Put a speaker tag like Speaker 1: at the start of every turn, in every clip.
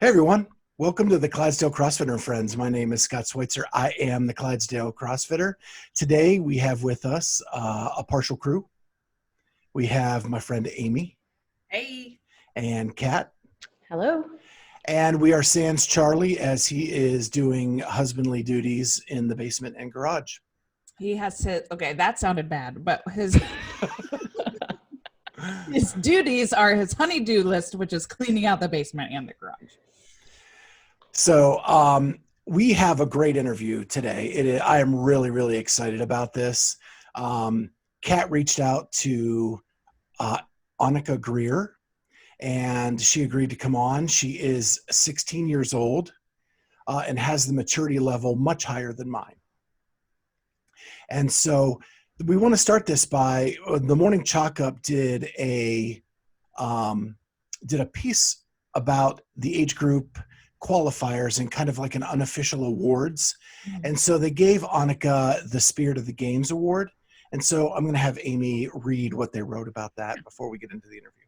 Speaker 1: Hey everyone, welcome to the Clydesdale CrossFitter and Friends. My name is Scott Schweitzer. I am the Clydesdale CrossFitter. Today we have with us a partial crew. We have my friend Amy.
Speaker 2: Hey.
Speaker 1: And Kat.
Speaker 3: Hello.
Speaker 1: And we are sans Charlie as he is doing husbandly duties in the basement and garage.
Speaker 2: He has his, okay, that sounded bad, but his his duties are his honey-do list, which is cleaning out the basement and the garage.
Speaker 1: So we have a great interview today. I am really excited about this. Kat reached out to Anikha Greer, and she agreed to come on. She is 16 years old and has the maturity level much higher than mine. And so we want to start this by the Morning Chalk Up did a piece about the age group qualifiers and kind of like an unofficial awards. And so they gave Anikha the Spirit of the Games Award. And so I'm going to have Amy read what they wrote about that before we get into the interview.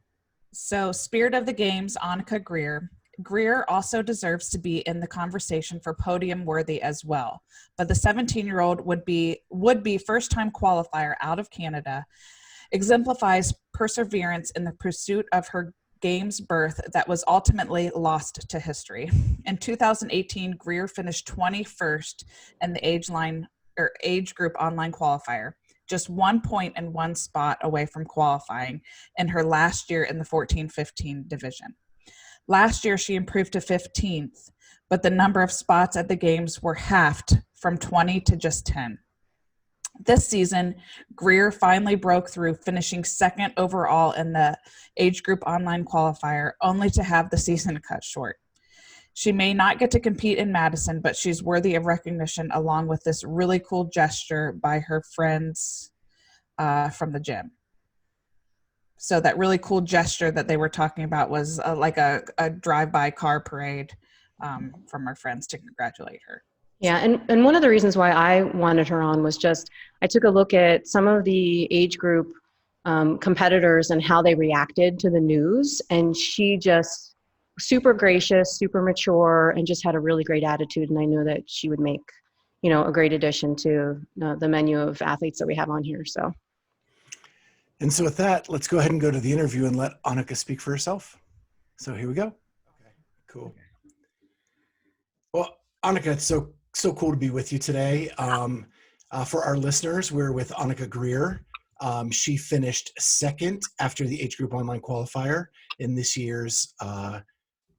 Speaker 2: So Spirit of the Games, Anikha Greer. Greer also deserves to be in the conversation for podium worthy as well. But the 17-year-old would be first-time qualifier out of Canada, exemplifies perseverance in the pursuit of her games berth that was ultimately lost to history. In 2018, Greer finished 21st in the age group online qualifier, just 1 point and 1 spot away from qualifying in her last year in the 14-15 division. Last year, she improved to 15th, but the number of spots at the games were halved from 20 to just 10. This season, Greer finally broke through, finishing second overall in the age group online qualifier, only to have the season cut short. She may not get to compete in Madison, but she's worthy of recognition along with this really cool gesture by her friends from the gym. So that really cool gesture that they were talking about was like a drive-by car parade from her friends to congratulate her.
Speaker 3: Yeah, and one of the reasons why I wanted her on was just, I took a look at some of the age group competitors and how they reacted to the news, and she just super gracious, super mature, and just had a really great attitude, and I knew that she would make, a great addition to the menu of athletes that we have on here, so.
Speaker 1: And so with that, let's go ahead and go to the interview and let Anikha speak for herself. So here we go. Okay, cool. Well, Anikha, it's so cool to be with you today. For our listeners, we're with Anikha Greer. She finished second after the age group online qualifier in this year's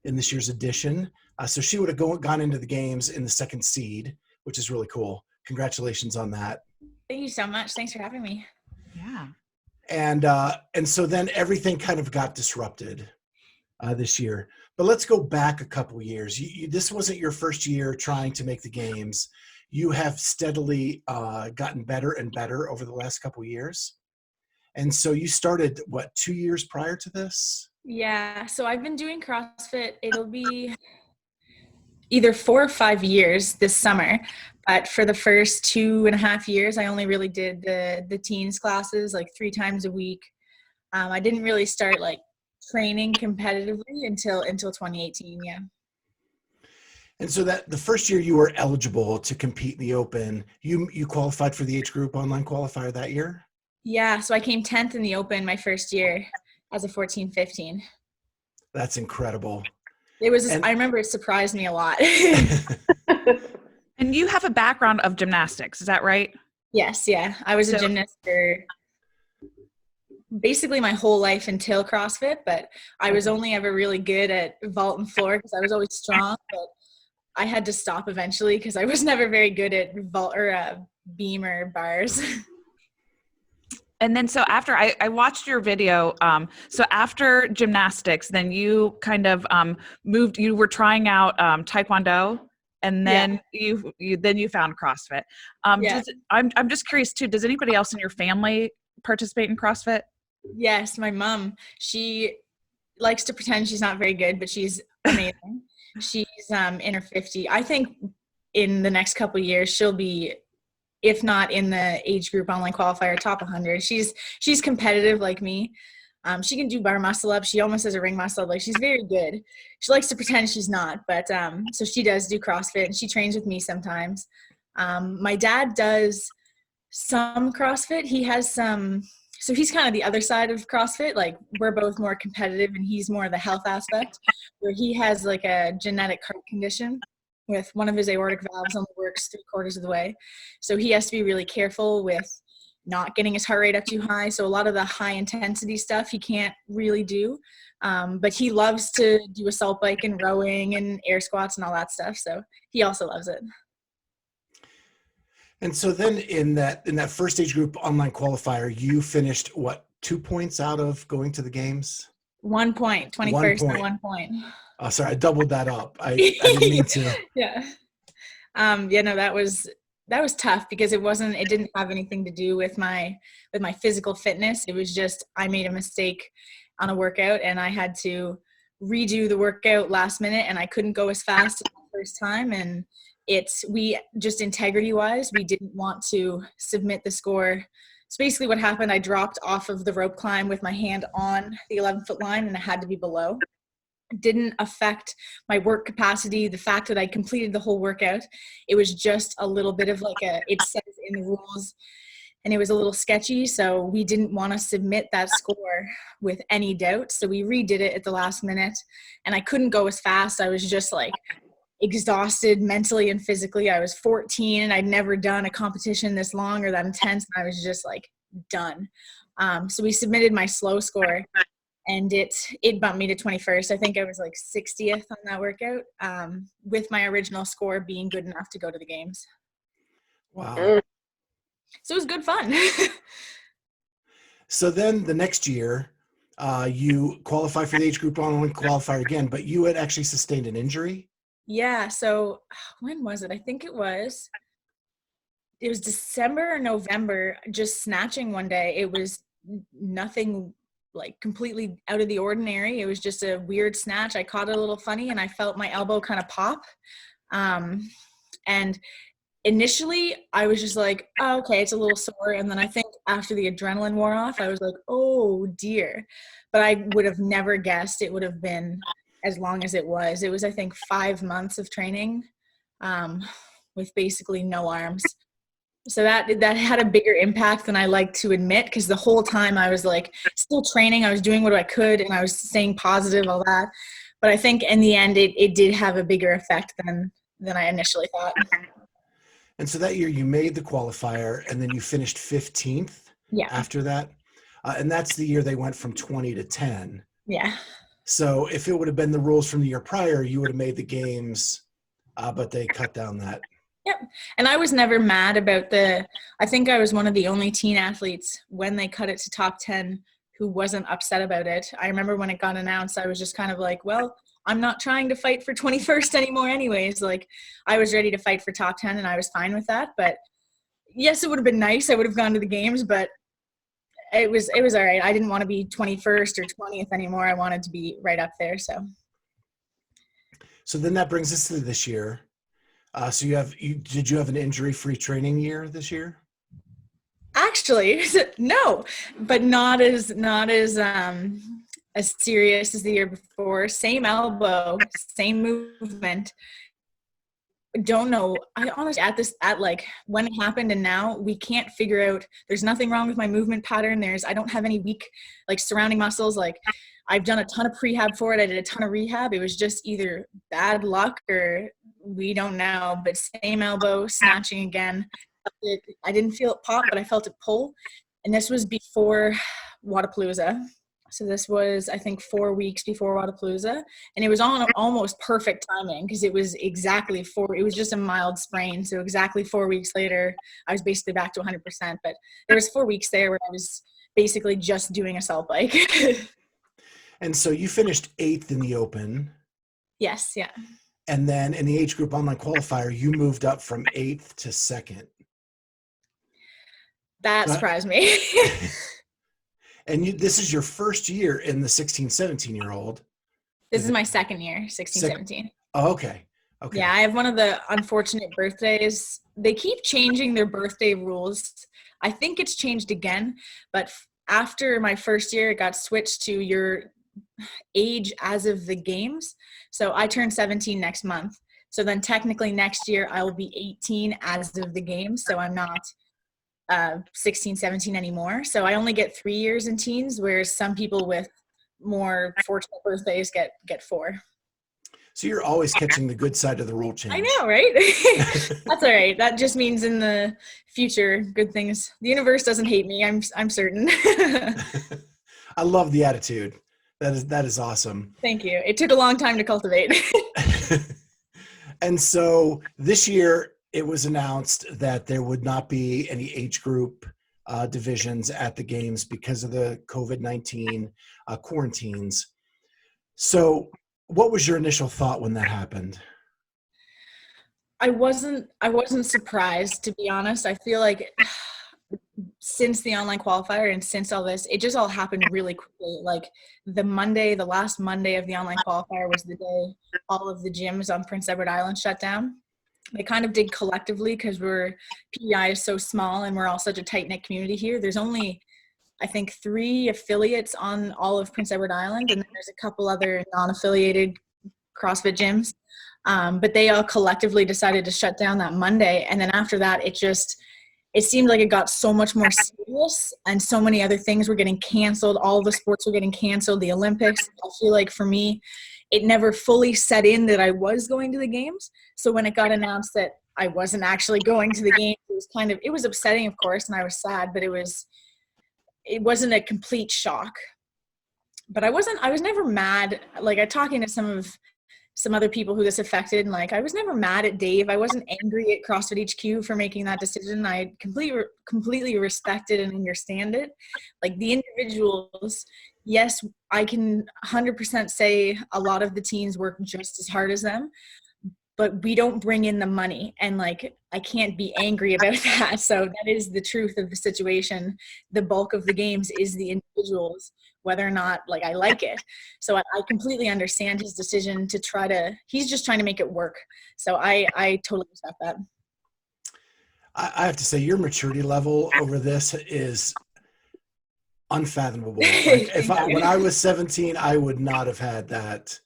Speaker 1: edition. So she would have gone into the games in the second seed, which is really cool. Congratulations on that.
Speaker 4: Thank you so much. Thanks for having me.
Speaker 2: Yeah.
Speaker 1: And so then everything kind of got disrupted this year. But let's go back a couple years. This wasn't your first year trying to make the games. You have steadily gotten better and better over the last couple years. And so you started, 2 years prior to this?
Speaker 4: Yeah, so I've been doing CrossFit. It'll be either 4 or 5 years this summer. But for the first 2.5 years, I only really did the teens classes like 3 times a week. I didn't really start like training competitively until 2018. Yeah.
Speaker 1: And so that the first year you were eligible to compete in the Open, you qualified for the age group online qualifier that year?
Speaker 4: Yeah, so I came 10th in the Open my first year as a 14-15.
Speaker 1: That's incredible.
Speaker 4: I remember it surprised me a lot.
Speaker 2: And you have a background of gymnastics, is that right?
Speaker 4: Yes, yeah. I was a gymnast for basically my whole life until CrossFit, but I was only ever really good at vault and floor because I was always strong, but I had to stop eventually because I was never very good at vault or beam or bars.
Speaker 2: And then so after I watched your video, so after gymnastics, then you kind of moved, you were trying out Taekwondo, and then you found CrossFit.
Speaker 4: Yeah.
Speaker 2: I'm just curious too, does anybody else in your family participate in CrossFit?
Speaker 4: Yes, my mom. She likes to pretend she's not very good, but she's amazing. She's in her 50s. I think in the next couple of years she'll be, if not in the age group online qualifier, top 100. She's competitive like me. She can do bar muscle up. She almost has a ring muscle up. Like, she's very good. She likes to pretend she's not, but so she does do CrossFit, and she trains with me sometimes. My dad does some CrossFit. He has some, so he's kind of the other side of CrossFit. Like, we're both more competitive, and he's more the health aspect, where he has like a genetic heart condition with one of his aortic valves only works 3/4 of the way. So he has to be really careful with not getting his heart rate up too high. So a lot of the high intensity stuff he can't really do. But he loves to do assault bike and rowing and air squats and all that stuff. So he also loves it.
Speaker 1: And so then in that first age group online qualifier, you finished what, 2 points out of going to the games?
Speaker 4: 1 point, 21st and 1 point.
Speaker 1: Oh, sorry, I doubled that up. I didn't mean to.
Speaker 4: Yeah. No, that was tough because it didn't have anything to do with my physical fitness. It was just, I made a mistake on a workout and I had to redo the workout last minute, and I couldn't go as fast as the first time. And we just integrity wise, we didn't want to submit the score. So basically what happened, I dropped off of the rope climb with my hand on the 11-foot line, and it had to be below. It didn't affect my work capacity, the fact that I completed the whole workout. It was just a little bit of like it says in the rules, and it was a little sketchy. So we didn't want to submit that score with any doubt. So we redid it at the last minute, and I couldn't go as fast. I was just like exhausted mentally and physically. I was 14 and I'd never done a competition this long or that intense. And I was just like done. So we submitted my slow score, and it bumped me to 21st. I think I was like 60th on that workout, with my original score being good enough to go to the games.
Speaker 1: Wow.
Speaker 4: So it was good fun.
Speaker 1: So then the next year, you qualify for the age group online qualifier again, but you had actually sustained an injury.
Speaker 4: Yeah. So when was it? I think it was December or November, just snatching one day. It was nothing like completely out of the ordinary. It was just a weird snatch. I caught it a little funny and I felt my elbow kind of pop. And initially I was just like, oh, okay, it's a little sore. And then I think after the adrenaline wore off, I was like, oh dear. But I would have never guessed it would have been as long as it was. It was, I think, 5 months of training, with basically no arms. So that had a bigger impact than I like to admit, because the whole time I was like still training, I was doing what I could, and I was staying positive, all that. But I think in the end, it did have a bigger effect than I initially thought.
Speaker 1: And so that year you made the qualifier, and then you finished 15th after that. And that's the year they went from 20 to 10.
Speaker 4: Yeah.
Speaker 1: So if it would have been the rules from the year prior, you would have made the games, but they cut down that.
Speaker 4: Yep. And I was never mad about I think I was one of the only teen athletes when they cut it to top 10 who wasn't upset about it. I remember when it got announced, I was just kind of like, well, I'm not trying to fight for 21st anymore anyways. Like, I was ready to fight for top 10 and I was fine with that. But yes, it would have been nice. I would have gone to the games, but it was all right. I didn't want to be 21st or 20th anymore. I wanted to be right up there. So
Speaker 1: then that brings us to this year. So did you have an injury-free training year this year?
Speaker 4: Actually, no, but not as serious as the year before. Same elbow, same movement. Don't know. I honestly, when it happened and now, we can't figure out. There's nothing wrong with my movement pattern. I don't have any weak surrounding muscles. I've done a ton of prehab for it. I did a ton of rehab. It was just either bad luck or we don't know. But same elbow, snatching again. I didn't feel it pop, but I felt it pull. And this was before Wodapalooza. So this was, I think, 4 weeks before Wodapalooza. And it was on almost perfect timing because it was it was just a mild sprain. So exactly 4 weeks later, I was basically back to 100%. But there was 4 weeks there where I was basically just doing assault bike.
Speaker 1: And so you finished 8th in the Open.
Speaker 4: Yes, yeah.
Speaker 1: And then in the age group online qualifier, you moved up from 8th to 2nd.
Speaker 4: That surprised me.
Speaker 1: And this is your first year in the 16, 17-year-old.
Speaker 4: This is my second year, 16, 17.
Speaker 1: Oh, okay.
Speaker 4: Yeah, I have one of the unfortunate birthdays. They keep changing their birthday rules. I think it's changed again, but after my first year, it got switched to your age as of the games. So I turn 17 next month. So then technically next year I will be 18 as of the games. So I'm not 16, 17 anymore. So I only get 3 years in teens, whereas some people with more fortunate birthdays get 4.
Speaker 1: So you're always catching the good side of the rule change.
Speaker 4: I know, right? That's all right. That just means in the future, good things. The universe doesn't hate me. I'm certain.
Speaker 1: I love the attitude. That is awesome.
Speaker 4: Thank you. It took a long time to cultivate.
Speaker 1: And so this year it was announced that there would not be any age group divisions at the games because of the COVID-19 quarantines. So what was your initial thought when that happened?
Speaker 4: I wasn't surprised, to be honest. I feel like since the online qualifier and since all this, it just all happened really quickly. Like the last Monday of the online qualifier was the day all of the gyms on Prince Edward Island shut down. They kind of did collectively because PEI is so small and we're all such a tight-knit community here. There's only, I think, 3 affiliates on all of Prince Edward Island, and then there's a couple other non-affiliated CrossFit gyms. But they all collectively decided to shut down that Monday. And then after that, it seemed like it got so much more serious and so many other things were getting canceled. All the sports were getting canceled, the Olympics. I feel like for me, it never fully set in that I was going to the games. So when it got announced that I wasn't actually going to the games, it was upsetting, of course, and I was sad, but it wasn't a complete shock. But I was never mad. Like, I talking to some other people who this affected, and like, I was never mad at Dave. I wasn't angry at CrossFit HQ for making that decision. I completely respected and understand it. Like, the individuals, yes, I can 100% say a lot of the teens work just as hard as them, but we don't bring in the money, and like, I can't be angry about that. So that is the truth of the situation. The bulk of the games is the individuals, whether or not like I like it. So I completely understand his decision he's just trying to make it work. So I totally respect that.
Speaker 1: I have to say your maturity level over this is unfathomable. Like when I was 17, I would not have had that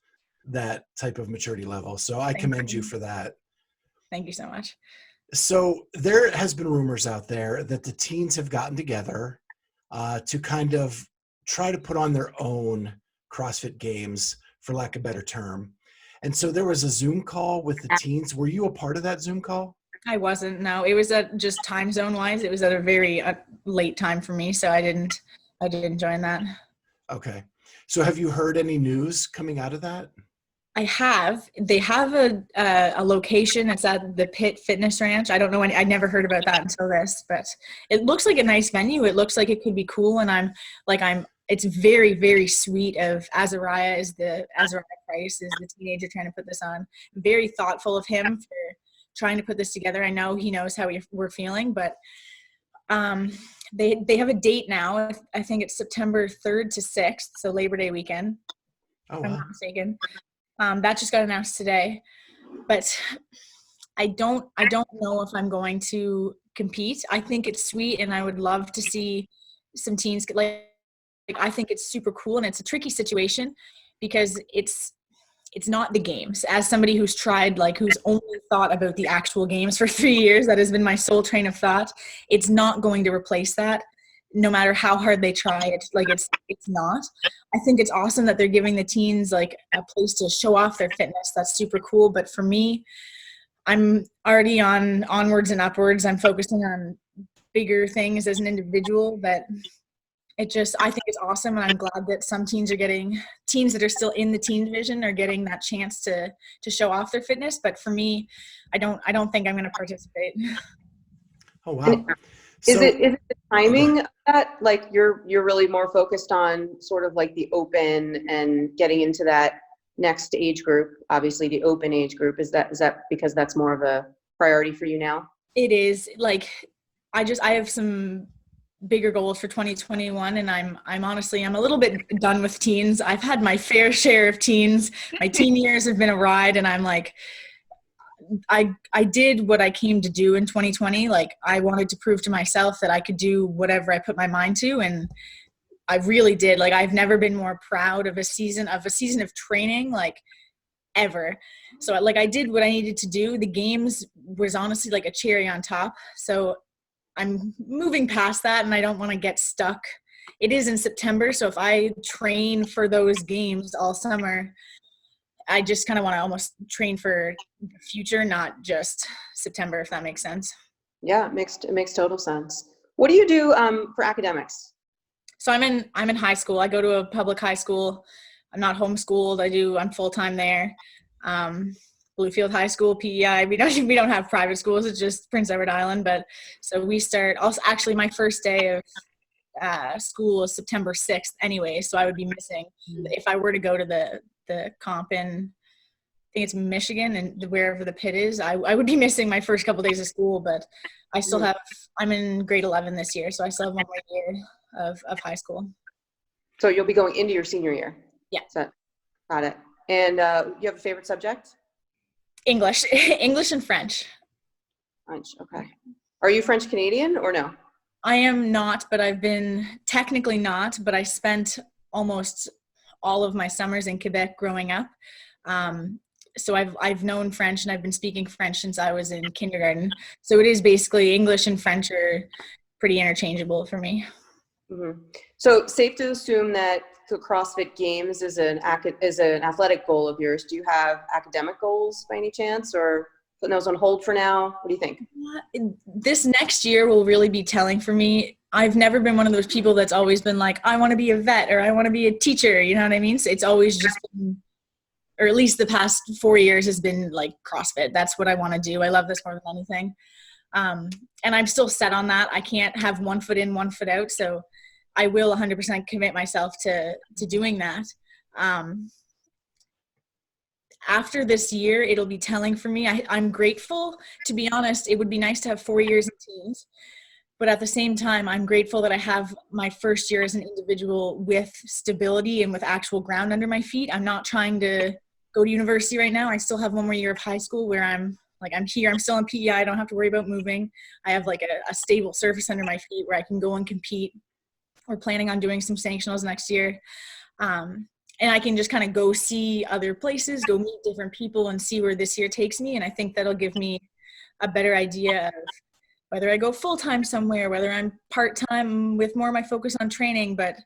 Speaker 1: type of maturity level. So I commend you for that.
Speaker 4: Thank you so much.
Speaker 1: So there has been rumors out there that the teens have gotten together to kind of try to put on their own CrossFit Games, for lack of a better term. And so there was a Zoom call with the teens. Were you a part of that Zoom call?
Speaker 4: I wasn't. No, it was just time zone wise. It was at a very late time for me, so I didn't join that.
Speaker 1: Okay. So have you heard any news coming out of that?
Speaker 4: I have. They have a location. It's at the Pit Fitness Ranch. I don't know I never heard about that until this, but it looks like a nice venue. It looks like it could be cool, and it's very, very sweet of Azariah Price is the teenager trying to put this on. Very thoughtful of him for trying to put this together. I know he knows how we're feeling, but they have a date now. I think it's September 3rd to 6th, so Labor Day weekend.
Speaker 1: Oh,
Speaker 4: if I'm
Speaker 1: wow.
Speaker 4: not mistaken. That just got announced today, but I don't know if I'm going to compete. I think it's sweet, and I would love to see some teens I think it's super cool, and it's a tricky situation because it's not the games. As somebody who's tried, who's only thought about the actual games for 3 years, that has been my sole train of thought. It's not going to replace that. No matter how hard they try, it's not. I think it's awesome that they're giving the teens a place to show off their fitness. That's super cool. But for me, I'm already on onwards and upwards. I'm focusing on bigger things as an individual, but I think it's awesome. And I'm glad that some teens that are still in the teen division are getting that chance to show off their fitness. But for me, I don't think I'm going to participate.
Speaker 1: Oh, wow.
Speaker 3: Is it the timing of that? Like you're really more focused on sort of like the open and getting into that next age group, obviously the open age group. Is that because that's more of a priority for you now?
Speaker 4: It is. I have some bigger goals for 2021, and I'm honestly a little bit done with teens. I've had my fair share of teens. My teen years have been a ride, and I'm I did what I came to do in 2020. I wanted to prove to myself that I could do whatever I put my mind to, and I really did. Like, I've never been more proud of a season of training, like, ever. So like, I did what I needed to do. The games was honestly like a cherry on top. So I'm moving past that, and I don't want to get stuck. It is in September, so if I train for those games all summer, I just kind of want to almost train for the future, not just September, if that makes sense.
Speaker 3: Yeah, it makes total sense. What do you do for academics?
Speaker 4: So I'm in high school. I go to a public high school. I'm not homeschooled. I'm full-time there. Bluefield High School, PEI. We don't have private schools. It's just Prince Edward Island. But so we start also, actually my first day of school is September 6th anyway. So I would be missing if I were to go to the comp in, I think it's Michigan, and wherever the pit is, I would be missing my first couple days of school, but I still I'm in grade 11 this year. So I still have 1 more year of high school.
Speaker 3: So you'll be going into your senior year.
Speaker 4: Yeah.
Speaker 3: So, got it. And you have a favorite subject?
Speaker 4: English and French.
Speaker 3: French, okay. Are you French Canadian or no?
Speaker 4: I am not, but I've been technically not, but I spent almost all of my summers in Quebec growing up. So I've known French, and I've been speaking French since I was in kindergarten. So it is basically English and French are pretty interchangeable for me.
Speaker 3: Mm-hmm. So safe to assume that the CrossFit Games is an athletic goal of yours. Do you have academic goals by any chance, or putting those on hold for now? What do you think?
Speaker 4: This next year will really be telling for me. I've never been one of those people that's always been like, I want to be a vet or I want to be a teacher. You know what I mean? So it's always just been, or at least the past 4 years has been like CrossFit. That's what I want to do. I love this more than anything. And I'm still set on that. I can't have 1 foot in, 1 foot out. So I will 100% commit myself to doing that. After this year, it'll be telling for me. I'm grateful, to be honest. It would be nice to have 4 years in teams. But at the same time, I'm grateful that I have my first year as an individual with stability and with actual ground under my feet. I'm not trying to go to university right now. I still have 1 more year of high school where I'm here. I'm still in PEI. I don't have to worry about moving. I have like a stable surface under my feet where I can go and compete. We're planning on doing some sanctionals next year. And I can just kind of go see other places, go meet different people and see where this year takes me. And I think that'll give me a better idea of whether I go full-time somewhere, whether I'm part-time with more of my focus on training. But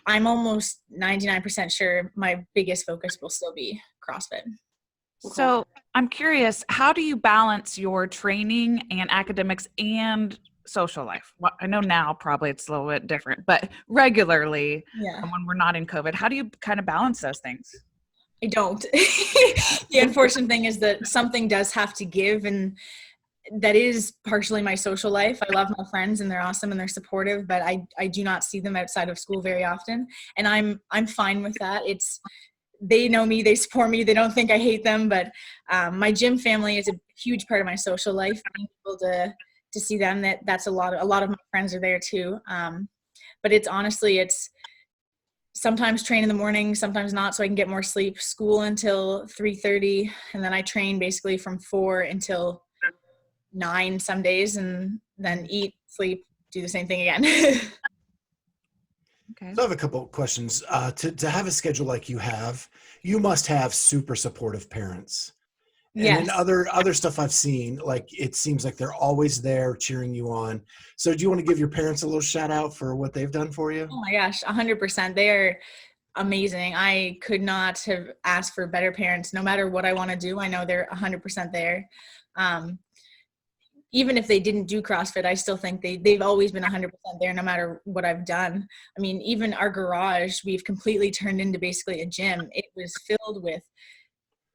Speaker 4: I'm almost 99% sure my biggest focus will still be CrossFit.
Speaker 2: So I'm curious, how do you balance your training and academics and social life? Well, I know now probably it's a little bit different, but regularly when we're not in COVID, how do you kind of balance those things?
Speaker 4: I don't. The unfortunate thing is that something does have to give, and that is partially my social life. I love my friends and they're awesome and they're supportive, but I do not see them outside of school very often. And I'm fine with that. They know me, they support me, they don't think I hate them, but my gym family is a huge part of my social life. Being able to see them, that's a lot of my friends are there too. But it's sometimes train in the morning, sometimes not, so I can get more sleep. School until 3:30, and then I train basically from 4 until 9 some days, and then eat, sleep, do the same thing again.
Speaker 1: Okay. So I have a couple of questions. To have a schedule like you have, you must have super supportive parents. And
Speaker 4: yes.
Speaker 1: then other stuff I've seen, like it seems like they're always there cheering you on. So do you want to give your parents a little shout out for what they've done for you?
Speaker 4: Oh my gosh, 100%. They are amazing. I could not have asked for better parents. No matter what I want to do, I know they're 100% there. Even if they didn't do CrossFit, I still think they've always been 100% there no matter what I've done. I mean, even our garage, we've completely turned into basically a gym. It was filled with,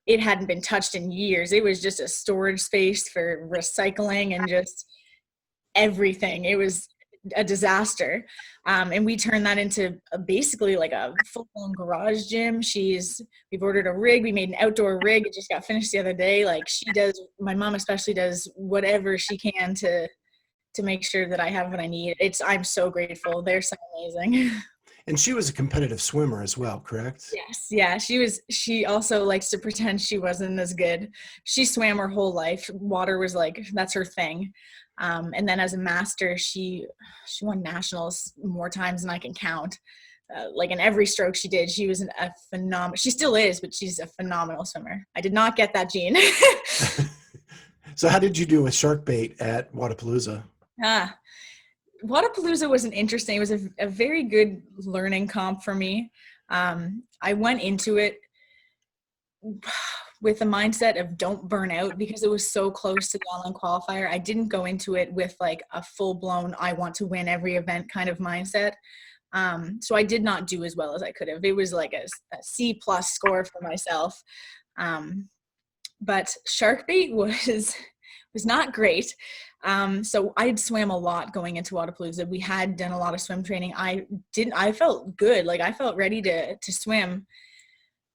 Speaker 4: it hadn't been touched in years. It was just a storage space for recycling and just everything. It was a disaster. And we turned that into basically like a full-blown garage gym. We've ordered a rig. We made an outdoor rig. It just got finished the other day. Like my mom especially does whatever she can to make sure that I have what I need. I'm so grateful. They're so amazing.
Speaker 1: And she was a competitive swimmer as well, correct?
Speaker 4: Yes. Yeah. She also likes to pretend she wasn't as good. She swam her whole life. Water was like, that's her thing. And then as a master, she won nationals more times than I can count. Like in every stroke she did, she was a phenomenal, she still is, but she's a phenomenal swimmer. I did not get that gene.
Speaker 1: So how did you do with shark bait at Wodapalooza?
Speaker 4: Wodapalooza was it was a very good learning comp for me. I went into it with the mindset of don't burn out because it was so close to the online qualifier. I didn't go into it with like a full-blown I want to win every event kind of mindset. So I did not do as well as I could have. It was like a C+ score for myself. But shark bait was not great. So I'd swam a lot going into Wodapalooza. We had done a lot of swim training. I felt good. Like I felt ready to swim.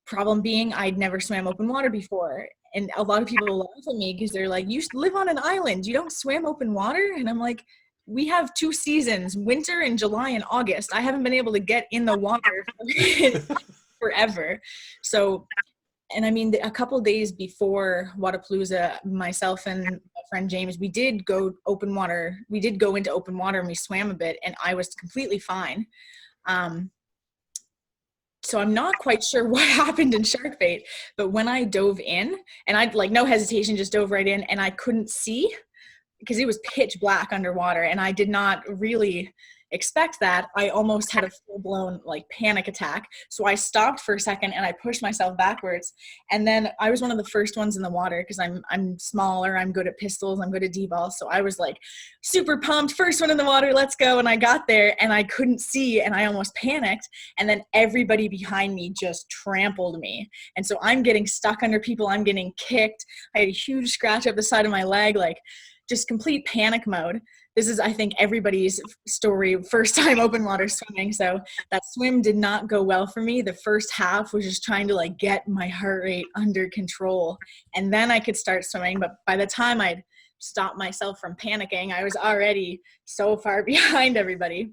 Speaker 4: Problem being, I'd never swam open water before. And a lot of people laugh at me because they're like, you live on an island. You don't swim open water? And I'm like, we have 2 seasons, winter in July and August. I haven't been able to get in the water forever. So, and I mean, a couple days before Wodapalooza, myself and my friend James, we did go open water. We did go into open water and we swam a bit and I was completely fine. So I'm not quite sure what happened in shark bait, but when I dove in and I'd like no hesitation, just dove right in and I couldn't see because it was pitch black underwater and I did not really expect that. I almost had a full-blown like panic attack. So I stopped for a second and I pushed myself backwards. And then I was one of the first ones in the water because I'm smaller, I'm good at pistols, I'm good at D-balls. So I was like super pumped, first one in the water, let's go. And I got there and I couldn't see and I almost panicked. And then everybody behind me just trampled me. And so I'm getting stuck under people, I'm getting kicked. I had a huge scratch up the side of my leg, like just complete panic mode. This is, I think, everybody's story, first time open water swimming. So that swim did not go well for me. The first half was just trying to like get my heart rate under control. And then I could start swimming. But by the time I'd stopped myself from panicking, I was already so far behind everybody.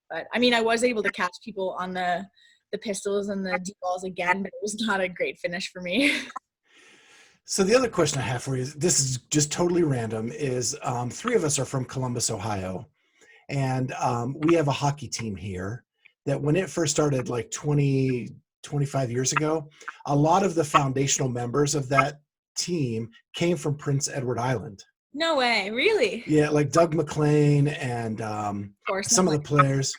Speaker 4: But I mean, I was able to catch people on the pistols and the D-balls again, but it was not a great finish for me.
Speaker 1: So the other question I have for you is, this is just totally random, is 3 of us are from Columbus, Ohio. And we have a hockey team here that when it first started like 25 years ago, a lot of the foundational members of that team came from Prince Edward Island.
Speaker 4: No way, really?
Speaker 1: Yeah, like Doug McLean and some of the players.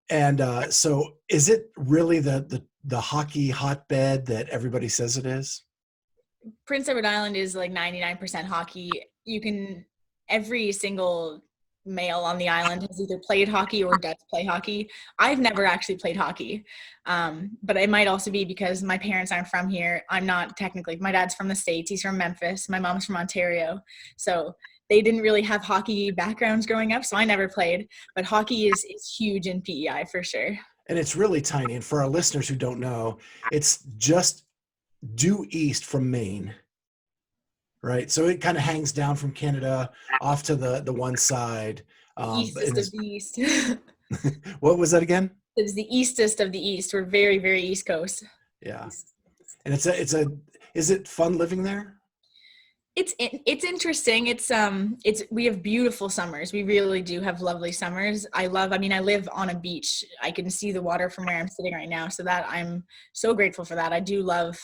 Speaker 1: And so is it really the hockey hotbed that everybody says it is?
Speaker 4: Prince Edward Island is like 99% hockey. Every single male on the island has either played hockey or does play hockey. I've never actually played hockey, but it might also be because my parents aren't from here. I'm not technically. My dad's from the States. He's from Memphis. My mom's from Ontario. So they didn't really have hockey backgrounds growing up, so I never played. But hockey is huge in PEI for sure.
Speaker 1: And it's really tiny. And for our listeners who don't know, it's just due east from Maine, right? So it kind of hangs down from Canada off to the one side.
Speaker 4: Eastest of the east.
Speaker 1: What was that again?
Speaker 4: It's the eastest of the east. We're very, very east coast.
Speaker 1: Yeah. And is it fun living there?
Speaker 4: It's interesting. We have beautiful summers. We really do have lovely summers. I live on a beach. I can see the water from where I'm sitting right now. So that I'm so grateful for that. I do love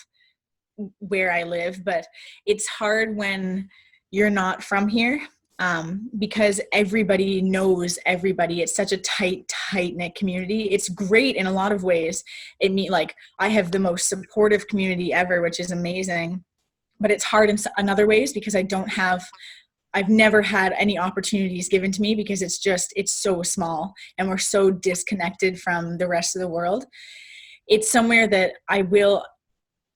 Speaker 4: where I live, but it's hard when you're not from here because everybody knows everybody. It's such a tight-knit community. It's great in a lot of ways. I have the most supportive community ever, which is amazing, but it's hard in other ways because I've never had any opportunities given to me because it's so small and we're so disconnected from the rest of the world. It's somewhere that I will,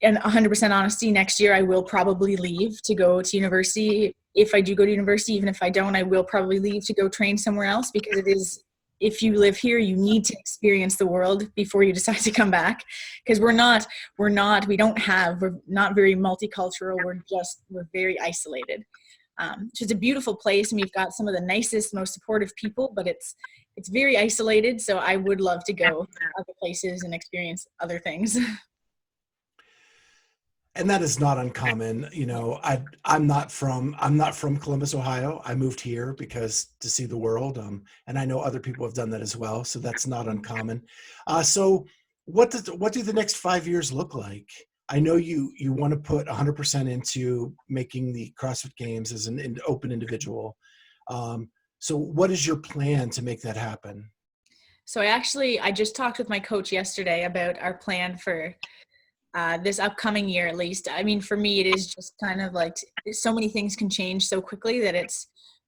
Speaker 4: and 100% honesty, next year I will probably leave to go to university. If I do go to university, even if I don't, I will probably leave to go train somewhere else because if you live here, you need to experience the world before you decide to come back. Because we're not very multicultural. We're very isolated. So it's a beautiful place and we've got some of the nicest, most supportive people, but it's very isolated. So I would love to go to other places and experience other things.
Speaker 1: And that is not uncommon. You know, I'm not from Columbus, Ohio. I moved here because to see the world. And I know other people have done that as well. So that's not uncommon. So what do the next 5 years look like? I know you want to put 100% into making the CrossFit Games as an open individual. So what is your plan to make that happen?
Speaker 4: So I just talked with my coach yesterday about our plan for this upcoming year, at least. I mean, for me, it is just kind of like so many things can change so quickly that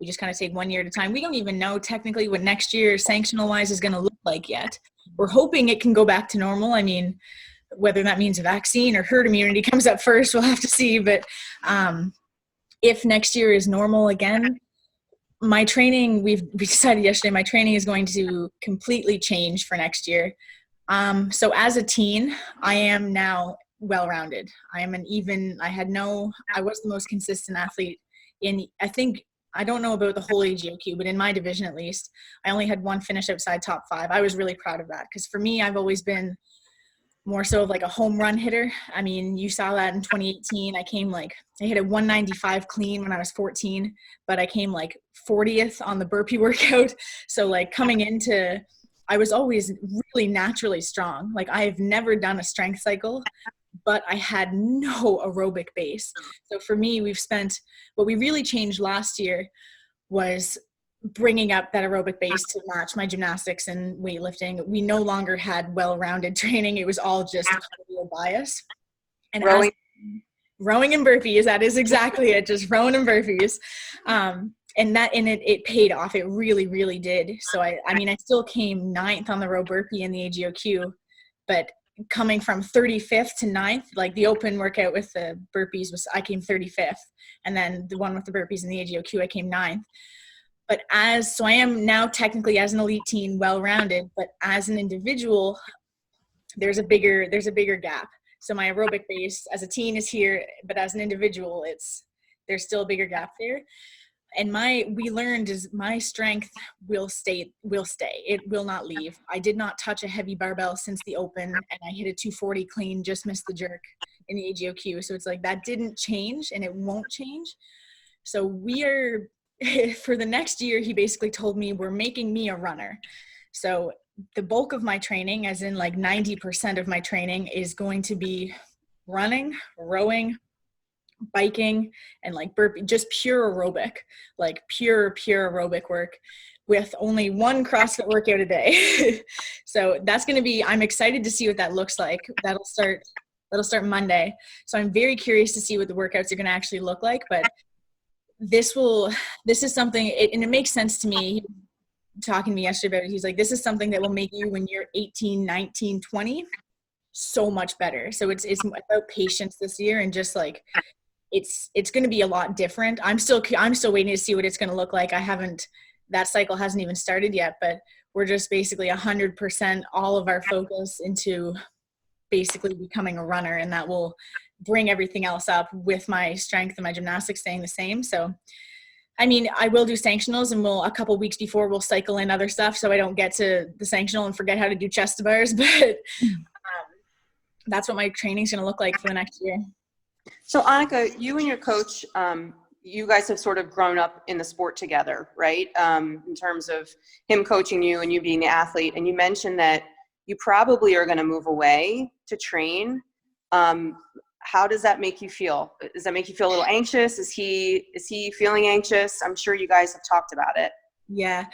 Speaker 4: we just kind of take 1 year at a time. We don't even know technically what next year sanctional wise is going to look like yet. We're hoping it can go back to normal. I mean, whether that means a vaccine or herd immunity comes up first, we'll have to see. But if next year is normal again, my training, we decided yesterday, my training is going to completely change for next year. So as a teen, I am now well-rounded. I was the most consistent athlete I don't know about the whole AGOQ, but in my division at least, I only had one finish outside top 5. I was really proud of that because for me, I've always been more so of like a home run hitter. I mean, you saw that in 2018. I hit a 195 clean when I was 14, but I came like 40th on the burpee workout. So like I was always really naturally strong. Like I have never done a strength cycle, but I had no aerobic base. So for me, what we really changed last year was bringing up that aerobic base to match my gymnastics and weightlifting. We no longer had well-rounded training. It was all just cardio bias. And rowing and burpees, that is exactly it, just rowing and burpees. And it paid off. It really, really did. So I mean, I still came 9th on the row burpee in the AGOQ, but coming from 35th to 9th, like the open workout with the burpees I came 35th. And then the one with the burpees in the AGOQ, I came 9th. But so I am now technically as an elite teen well-rounded, but as an individual, there's a bigger gap. So my aerobic base as a teen is here, but as an individual, there's still a bigger gap there. And we learned is my strength will stay. It will not leave. I did not touch a heavy barbell since the open, and I hit a 240 clean, just missed the jerk in the AGOQ. So it's like that didn't change and it won't change. So for the next year, he basically told me we're making me a runner. So the bulk of my training, as in like 90% of my training, is going to be running, rowing, biking, and like burpee, just pure aerobic, like pure aerobic work with only one CrossFit workout a day. So that's going to be, I'm excited to see what that looks like. That'll start Monday. So I'm very curious to see what the workouts are going to actually look like, but this is something, and it makes sense to me. Talking to me yesterday about it, he's like, this is something that will make you when you're 18, 19, 20 so much better. So it's about patience this year, and just like it's going to be a lot different. I'm still waiting to see what it's going to look like. That cycle hasn't even started yet, but we're just basically 100% all of our focus into basically becoming a runner, and that will bring everything else up with my strength and my gymnastics staying the same. So, I mean, I will do sanctionals, and a couple weeks before we'll cycle in other stuff so I don't get to the sanctional and forget how to do chest to bars, but that's what my training's going to look like for the next year.
Speaker 5: So Anikha, you and your coach, you guys have sort of grown up in the sport together, right? In terms of him coaching you and you being the athlete. And you mentioned that you probably are going to move away to train. How does that make you feel? Does that make you feel a little anxious? Is he feeling anxious? I'm sure you guys have talked about it.
Speaker 4: Yeah,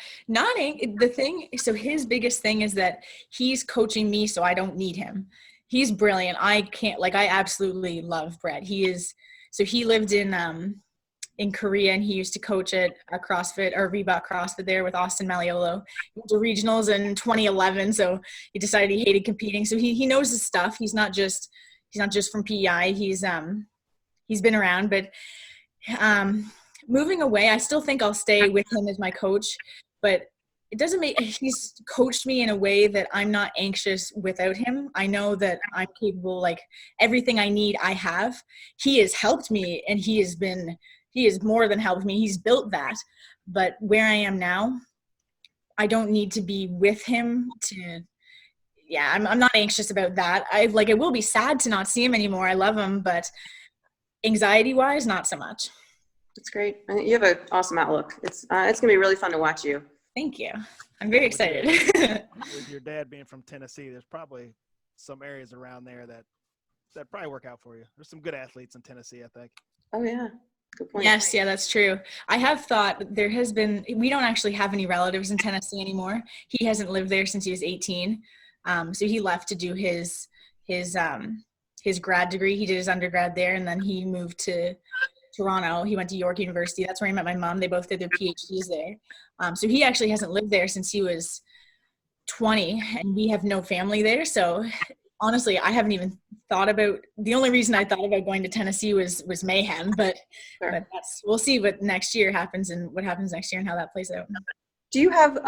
Speaker 4: so his biggest thing is that he's coaching me so I don't need him. He's brilliant. I absolutely love Brett. He lived in Korea, and he used to coach at a CrossFit or Reebok CrossFit there with Austin Maliolo. He went to regionals in 2011, so he decided he hated competing. So he knows his stuff. He's not just from PEI. He's been around, but moving away, I still think I'll stay with him as my coach, but he's coached me in a way that I'm not anxious without him. I know that I'm capable, like everything I need, I have. He has helped me, and he has more than helped me. He's built that. But where I am now, I don't need to be with him yeah, I'm not anxious about that. I will be sad to not see him anymore. I love him, but anxiety wise, not so much.
Speaker 5: That's great. You have an awesome outlook. It's going to be really fun to watch you.
Speaker 4: Thank you. I'm very excited.
Speaker 6: With your dad being from Tennessee, there's probably some areas around there that probably work out for you. There's some good athletes in Tennessee, I think.
Speaker 5: Oh yeah. Good point.
Speaker 4: Yes, yeah, that's true. I have thought we don't actually have any relatives in Tennessee anymore. He hasn't lived there since he was 18. So he left to do his grad degree. He did his undergrad there, and then he moved to Toronto. He went to York University. That's where he met my mom. They both did their PhDs there. So he actually hasn't lived there since he was 20, and we have no family there. So honestly, I haven't even thought about, the only reason I thought about going to Tennessee was mayhem, but,
Speaker 5: Sure.
Speaker 4: but we'll see what next year happens and what happens next year and how that plays out.
Speaker 5: Do you have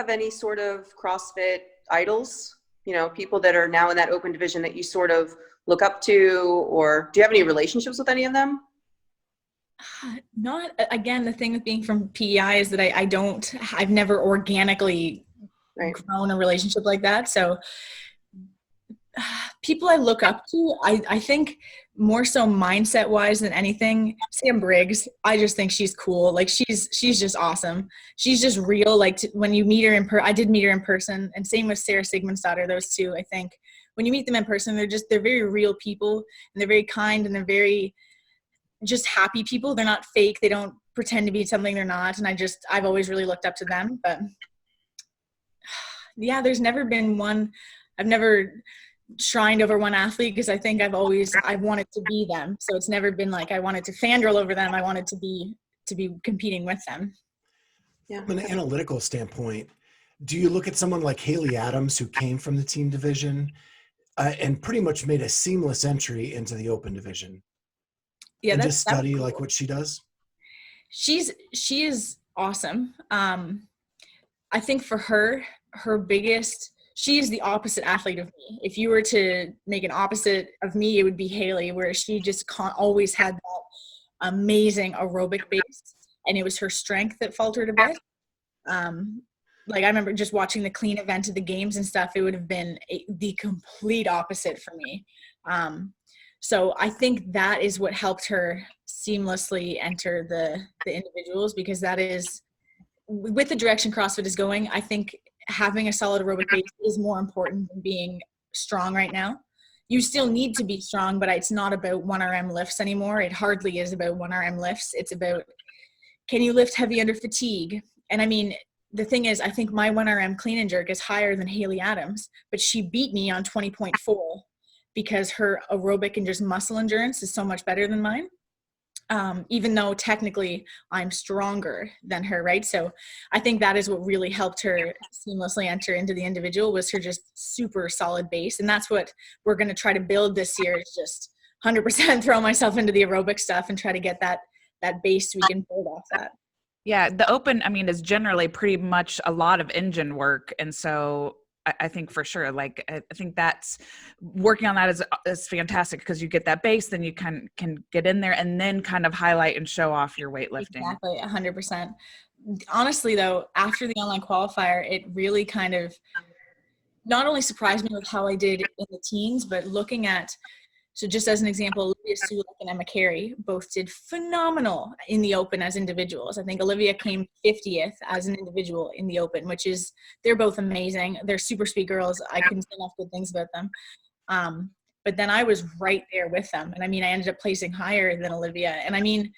Speaker 5: any sort of CrossFit idols? You know, people that are now in that open division that you sort of look up to, or do you have any relationships with any of them?
Speaker 4: Not, again, the thing with being from PEI is that I've never organically grown a relationship like that. So people I look up to, I think more so mindset wise than anything, Sam Briggs. I just think she's cool. Like she's just awesome. She's just real. Like when you meet her I did meet her in person, and same with Sarah Sigmundsdottir. Those two, I think when you meet them in person, they're very real people, and they're very kind, and they're very just happy people. They're not fake. They don't pretend to be something they're not. And I've always really looked up to them. But yeah, there's never been one. I've never shrined over one athlete, because I think I've wanted to be them. So it's never been like I wanted to fangirl over them. I wanted to be competing with them.
Speaker 5: Yeah.
Speaker 1: From an analytical standpoint, do you look at someone like Haley Adams, who came from the team division and pretty much made a seamless entry into the open division?
Speaker 4: Yeah,
Speaker 1: and
Speaker 4: that's
Speaker 1: just study
Speaker 4: cool.
Speaker 1: like what she does?
Speaker 4: She is awesome. I think for her biggest, she is the opposite athlete of me. If you were to make an opposite of me, it would be Haley, where she just always had that amazing aerobic base, and it was her strength that faltered a bit. Like I remember just watching the clean event of the games and stuff, it would have been the complete opposite for me. So I think that is what helped her seamlessly enter the individuals, because that is, with the direction CrossFit is going, I think having a solid aerobic base is more important than being strong right now. You still need to be strong, but it's not about 1RM lifts anymore. It hardly is about 1RM lifts. It's about, can you lift heavy under fatigue? And I mean, the thing is, I think my 1RM clean and jerk is higher than Haley Adams, but she beat me on 20.4 because her aerobic and just muscle endurance is so much better than mine. Even though technically I'm stronger than her, right? So I think that is what really helped her seamlessly enter into the individual, was her just super solid base. And that's what we're going to try to build this year, is just 100% throw myself into the aerobic stuff and try to get that base we can build off that.
Speaker 2: Yeah, the open, I mean, is generally pretty much a lot of engine work. And so I think for sure, like, I think that's working on that is fantastic, because you get that base, then you can get in there and then kind of highlight and show off your weightlifting.
Speaker 4: Exactly, 100%. Honestly, though, after the online qualifier, it really kind of not only surprised me with how I did in the teens, but looking at, so just as an example, Olivia Sulek and Emma Carey both did phenomenal in the open as individuals. I think Olivia came 50th as an individual in the open, which is, they're both amazing. They're super sweet girls. I couldn't say enough good things about them. But then I was right there with them. And I mean, I ended up placing higher than Olivia. And I mean,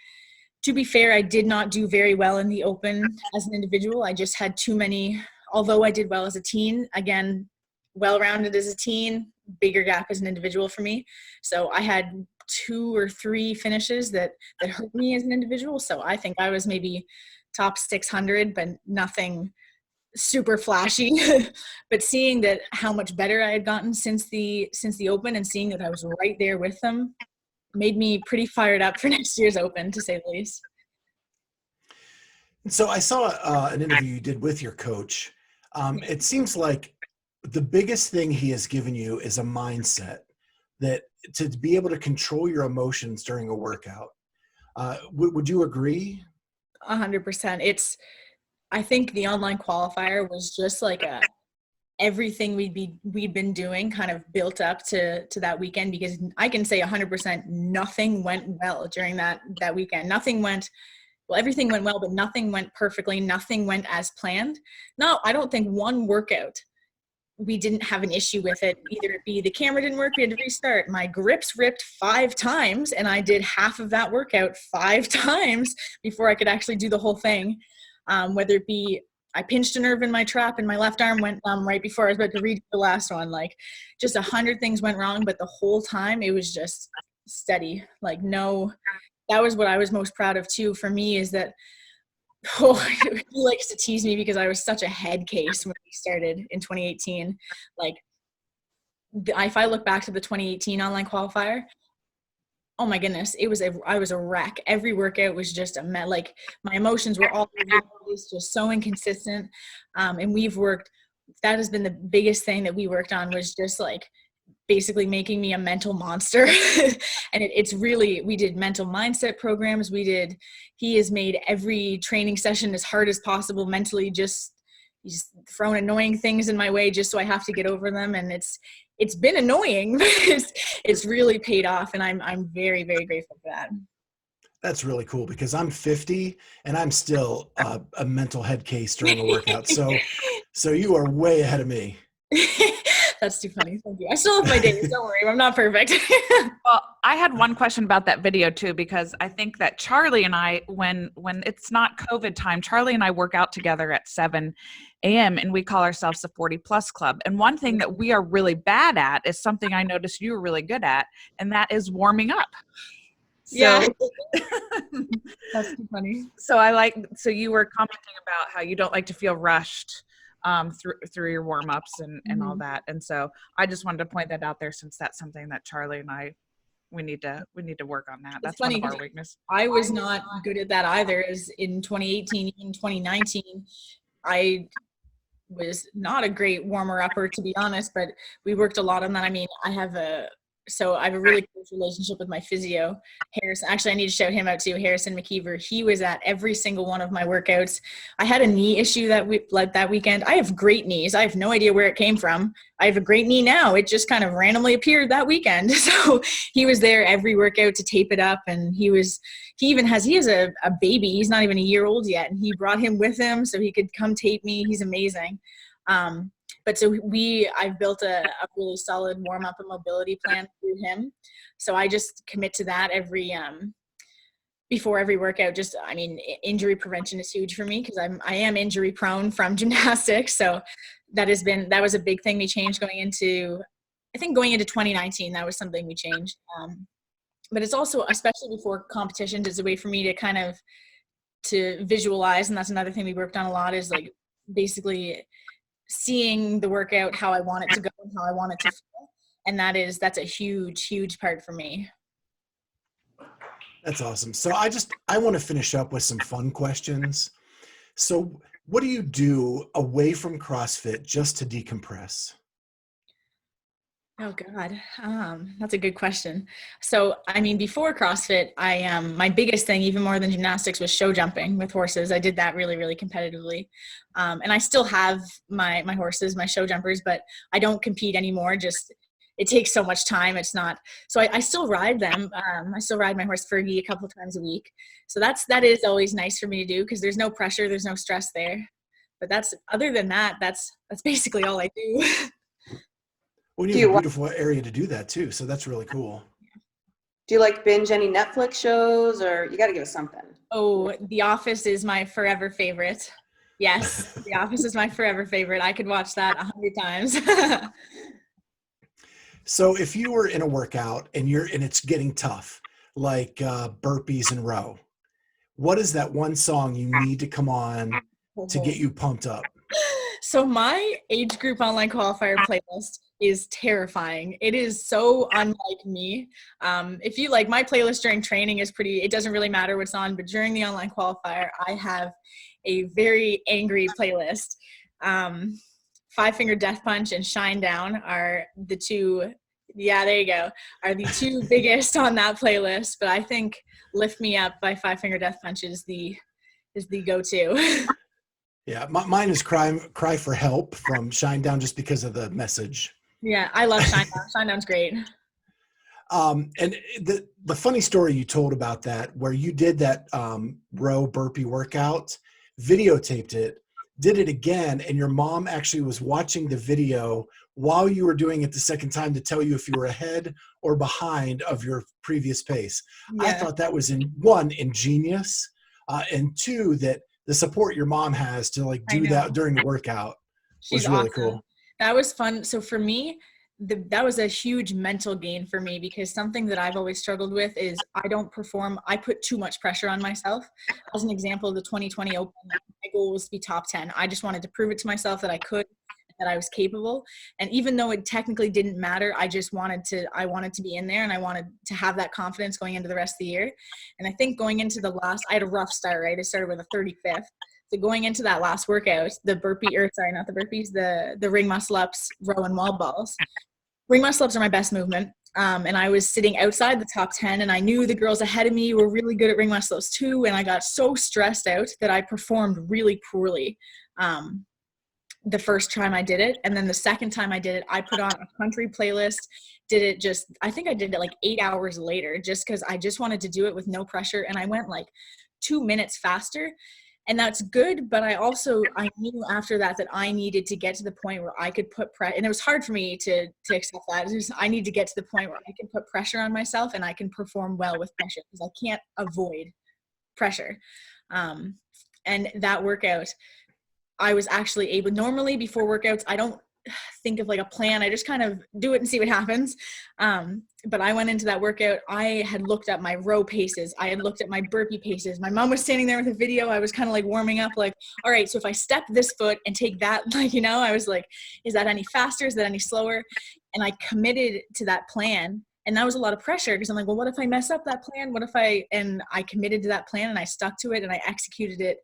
Speaker 4: to be fair, I did not do very well in the open as an individual. I just had too many, although I did well as a teen, again, well-rounded as a teen, bigger gap as an individual for me. So I had 2 or 3 finishes that hurt me as an individual. So I think I was maybe top 600, but nothing super flashy. But seeing that how much better I had gotten since the open, and seeing that I was right there with them, made me pretty fired up for next year's open, to say the least.
Speaker 1: And so I saw an interview you did with your coach. It seems like the biggest thing he has given you is a mindset, that to be able to control your emotions during a workout. Would you agree?
Speaker 4: 100%. I think the online qualifier was just like everything we'd been doing kind of built up to that weekend, because I can say 100% nothing went well during that weekend. Everything went well, but nothing went perfectly. Nothing went as planned. No, I don't think one workout we didn't have an issue with it. Either it be the camera didn't work, we had to restart. My grips ripped 5 times, and I did half of that workout 5 times before I could actually do the whole thing. Whether it be I pinched a nerve in my trap and my left arm went right before I was about to read the last one. Like, just 100 things went wrong, but the whole time it was just steady. Like, no, that was what I was most proud of too for me, is that he likes to tease me because I was such a head case when we started in 2018. Like, if I look back to the 2018 online qualifier, oh my goodness, I was a wreck. Every workout was just like, my emotions were all over the place, just so inconsistent. And that has been the biggest thing that we worked on, was just like basically making me a mental monster. And it's really, we did mental mindset programs. He has made every training session as hard as possible mentally, he's thrown annoying things in my way just so I have to get over them. And it's been annoying, but it's really paid off. And I'm very, very grateful for that.
Speaker 1: That's really cool, because I'm 50 and I'm still a mental head case during a workout. So you are way ahead of me.
Speaker 4: That's too funny. Thank you. I still have my days. Don't worry. I'm not perfect.
Speaker 2: Well, I had one question about that video too, because I think that Charlie and I, when it's not COVID time, Charlie and I work out together at 7 a.m. and we call ourselves the 40 Plus Club. And one thing that we are really bad at is something I noticed you were really good at, and that is warming up. So,
Speaker 4: yeah. That's too funny.
Speaker 2: So you were commenting about how you don't like to feel rushed through your warm-ups and all that. And so I just wanted to point that out there, since that's something that Charlie and I, we need to work on that. That's
Speaker 4: funny,
Speaker 2: one of our weaknesses.
Speaker 4: I was not good at that either. As in 2018 and 2019, I was not a great warmer-upper, to be honest, but we worked a lot on that. I mean, I have a really close relationship with my physio, Harrison. Actually, I need to shout him out too, Harrison McKeever. He was at every single one of my workouts. I had a knee issue that weekend. I have great knees. I have no idea where it came from. I have a great knee now. It just kind of randomly appeared that weekend. So he was there every workout to tape it up. And he has a baby. He's not even a year old yet. And he brought him with him so he could come tape me. He's amazing. But so I've built a really solid warm-up and mobility plan through him. So I just commit to that before every workout. Injury prevention is huge for me, because I am injury prone from gymnastics. So that was a big thing we changed going into 2019. That was something we changed. But it's also, especially before competitions, it's a way for me to kind of to visualize. And that's another thing we worked on a lot, is like basically seeing the workout how I want it to go and how I want it to feel. And that's a huge, huge part for me.
Speaker 1: That's awesome. So I want to finish up with some fun questions. So what do you do away from CrossFit just to decompress?
Speaker 4: Oh God, that's a good question. So, before CrossFit, my biggest thing, even more than gymnastics, was show jumping with horses. I did that really, really competitively. And I still have my horses, my show jumpers, but I don't compete anymore. Just, it takes so much time. It's not, so I still ride them. I still ride my horse Fergie a couple of times a week. So that is always nice for me to do, because there's no pressure, there's no stress there. But other than that, that's basically all I do.
Speaker 1: Well, you have a beautiful area to do that too, so that's really cool.
Speaker 5: Do you like binge any Netflix shows, or you got to give us something?
Speaker 4: Oh, The Office is my forever favorite. Yes, The Office is my forever favorite. I could watch that 100 times.
Speaker 1: So if you were in a workout and it's getting tough, like burpees and row, what is that one song you need to come on to get you pumped up?
Speaker 4: So my age group online qualifier playlist is terrifying. It is so unlike me. If you like, my playlist during training is it doesn't really matter what's on, but during the online qualifier, I have a very angry playlist. 5 Finger Death Punch and Shine Down are the two, there you go, are the two biggest on that playlist. But I think Lift Me Up by 5 Finger Death Punch is the go-to.
Speaker 1: Yeah, mine is cry for help from Shinedown just because of the message.
Speaker 4: Yeah, I love Shinedown. Shinedown's great.
Speaker 1: And the funny story you told about that, where you did that row burpee workout, videotaped it, did it again, and your mom actually was watching the video while you were doing it the second time to tell you if you were ahead or behind of your previous pace.
Speaker 4: Yeah.
Speaker 1: I thought that was ingenious, and two, that the support your mom has to like do that during the workout was really cool.
Speaker 4: That was fun. So for me, that was a huge mental gain for me, because something that I've always struggled with is I don't perform. I put too much pressure on myself. As an example, the 2020 Open, my goal was to be top 10. I just wanted to prove it to myself that I could, that I was capable. And even though it technically didn't matter, I wanted to be in there, and I wanted to have that confidence going into the rest of the year. And I think going into I had a rough start, right? I started with a 35th. So going into that last workout, the ring muscle ups, row and wall balls. Ring muscle ups are my best movement. And I was sitting outside the top 10, and I knew the girls ahead of me were really good at ring muscle ups too. And I got so stressed out that I performed really poorly the first time I did it. And then the second time I did it, I put on a country playlist, I think I did it like 8 hours later, just because I just wanted to do it with no pressure. And I went like 2 minutes faster. And that's good, but I knew after that I needed to get to the point where I could put pressure, and it was hard for me to accept that. I need to get to the point where I can put pressure on myself and I can perform well with pressure, because I can't avoid pressure. And that workout, I was actually able, normally before workouts, I don't think of like a plan. I just kind of do it and see what happens. But I went into that workout. I had looked at my row paces. I had looked at my burpee paces. My mom was standing there with a video. I was kind of like warming up, like, all right, so if I step this foot and take that, like, I was like, is that any faster? Is that any slower? And I committed to that plan. And that was a lot of pressure, because I'm like, well, what if I mess up that plan? And I committed to that plan, and I stuck to it, and I executed it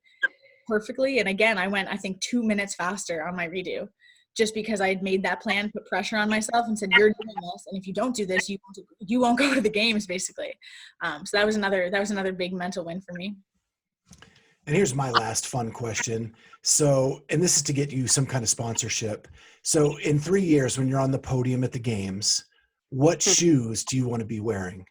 Speaker 4: perfectly. And again, I went, I think, 2 minutes faster on my redo, just because I had made that plan, put pressure on myself and said, you're doing this. And if you don't do this, you won't go to the games, basically. So that was another big mental win for me.
Speaker 1: And here's my last fun question. So, and this is to get you some kind of sponsorship. So in 3 years, when you're on the podium at the games, what shoes do you want to be wearing?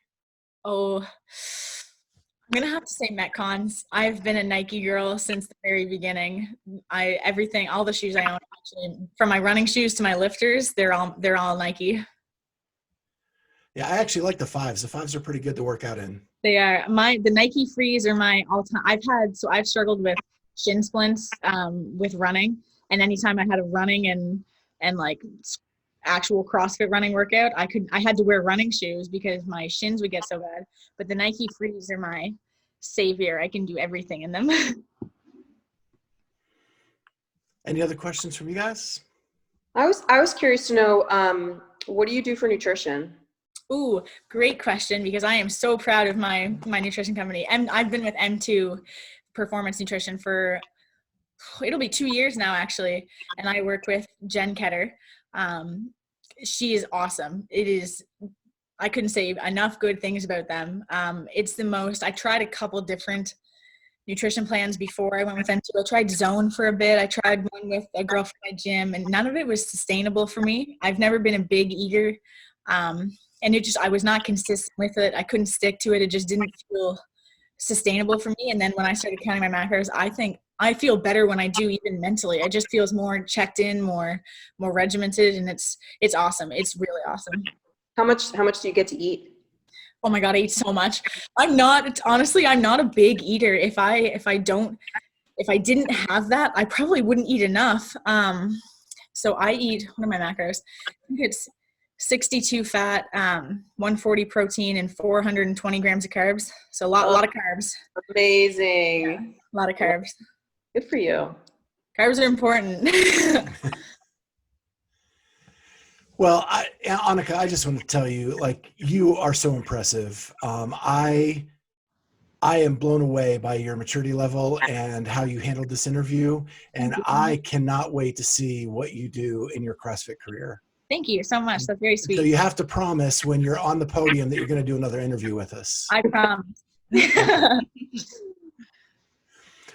Speaker 4: Oh, I'm going to have to say Metcons. I've been a Nike girl since the very beginning. All the shoes I own, actually, from my running shoes to my lifters, they're all Nike.
Speaker 1: Yeah, I actually like the fives. The fives are pretty good to work out in.
Speaker 4: They are. The Nike Frees are my all-time. I've struggled with shin splints with running, and anytime I had a running and like actual CrossFit running workout, I had to wear running shoes because my shins would get so bad. But the Nike Frees are my savior. I can do everything in them.
Speaker 1: Any other questions from you guys?
Speaker 5: I was curious to know, what do you do for nutrition?
Speaker 4: Ooh, great question, because I am so proud of my nutrition company. And I've been with M2 Performance Nutrition for, it'll be 2 years now, actually. And I work with Jen Ketter. She is awesome. I couldn't say enough good things about them. I tried a couple different nutrition plans before I went with M2. I tried Zone for a bit. I tried one with a girl from my gym, and none of it was sustainable for me. I've never been a big eater. And I was not consistent with it. I couldn't stick to it. It just didn't feel sustainable for me. And then when I started counting my macros, I think I feel better when I do, even mentally. I just feels more checked in, more regimented, and it's awesome. It's really awesome.
Speaker 5: How much do you get to eat?
Speaker 4: Oh my God, I eat so much. I'm not a big eater. If I didn't have that, I probably wouldn't eat enough. So I eat, what are my macros? I think it's 62 fat, 140 protein, and 420 grams of carbs. So a lot of carbs.
Speaker 5: Amazing.
Speaker 4: Yeah, a lot of carbs.
Speaker 5: Good for you.
Speaker 4: Carbs are important.
Speaker 1: Well, Anikha, I just want to tell you, like, you are so impressive. I am blown away by your maturity level and how you handled this interview. And I cannot wait to see what you do in your CrossFit career.
Speaker 4: Thank you so much. That's very sweet.
Speaker 1: So you have to promise when you're on the podium that you're going to do another interview with us.
Speaker 4: I promise.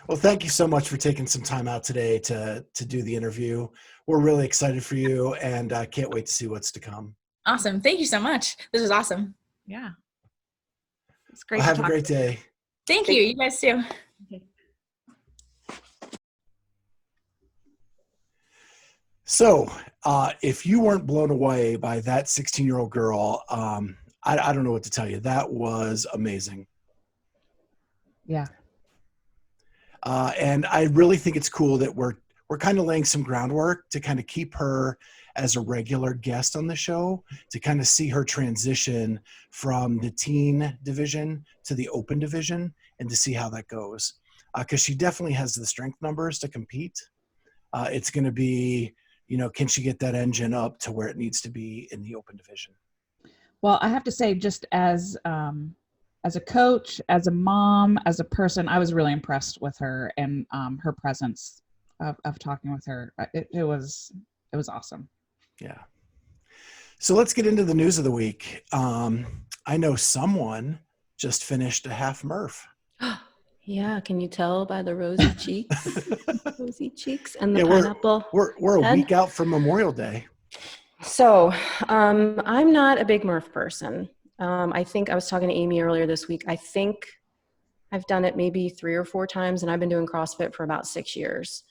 Speaker 1: Well, thank you so much for taking some time out today to do the interview. We're really excited for you, and I can't wait to see what's to come.
Speaker 4: Awesome. Thank you so much. This was awesome.
Speaker 2: Yeah. It's great
Speaker 1: Well,
Speaker 2: to
Speaker 1: have a
Speaker 2: talk
Speaker 1: great
Speaker 2: to you.
Speaker 1: day.
Speaker 4: Thank you. You guys too.
Speaker 1: So, if you weren't blown away by that 16-year-old girl, I don't know what to tell you. That was amazing.
Speaker 2: Yeah.
Speaker 1: And I really think it's cool that we're kind of laying some groundwork to kind of keep her as a regular guest on the show, to kind of see her transition from the teen division to the open division, and to see how that goes. Because she definitely has the strength numbers to compete. It's going to be, can she get that engine up to where it needs to be in the open division?
Speaker 2: Well, I have to say, just as a coach, as a mom, as a person, I was really impressed with her and her presence of talking with her. It was awesome.
Speaker 1: Yeah. So let's get into the news of the week. I know someone just finished a half Murph.
Speaker 3: Yeah, can you tell by the rosy cheeks? Rosy cheeks and the
Speaker 1: Yeah,
Speaker 3: pineapple.
Speaker 1: We're a
Speaker 3: head?
Speaker 1: week out from Memorial Day.
Speaker 3: So I'm not a big Murph person. I think I was talking to Amy earlier this week. I think I've done it maybe 3 or 4 times, and I've been doing CrossFit for about 6 years.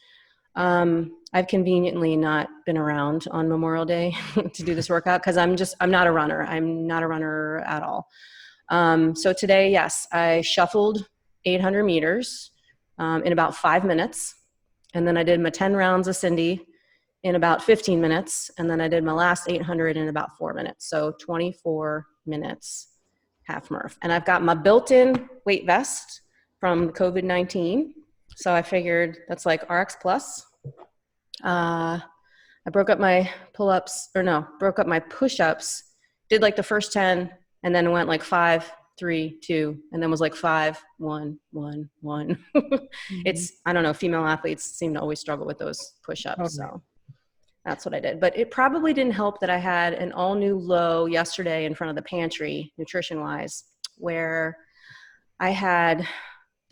Speaker 3: I've conveniently not been around on Memorial Day to do this workout because I'm not a runner. I'm not a runner at all. So today, yes, I shuffled 800 meters in about 5 minutes. And then I did my 10 rounds of Cindy in about 15 minutes. And then I did my last 800 in about 4 minutes. So 24 minutes, half Murph. And I've got my built-in weight vest from COVID-19. So I figured that's like RX plus. I broke up my broke up my push-ups, did like the first 10, and then went like 5, 3, 2, and then was like 5, 1, 1, 1. It's, I don't know, female athletes seem to always struggle with those push-ups.
Speaker 2: Okay.
Speaker 3: So that's what I did. But it probably didn't help that I had an all new low yesterday in front of the pantry, nutrition wise, where I had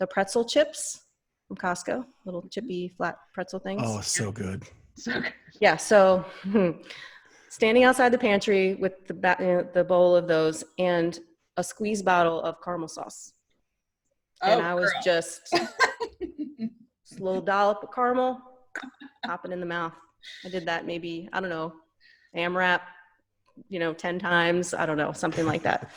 Speaker 3: the pretzel chips from Costco, little chippy flat pretzel things.
Speaker 1: Oh, so good.
Speaker 3: Yeah. So standing outside the pantry with the bowl of those and a squeeze bottle of caramel sauce. And I was just little dollop of caramel, popping in the mouth. I did that maybe, I don't know, AMRAP, 10 times. I don't know, something like that.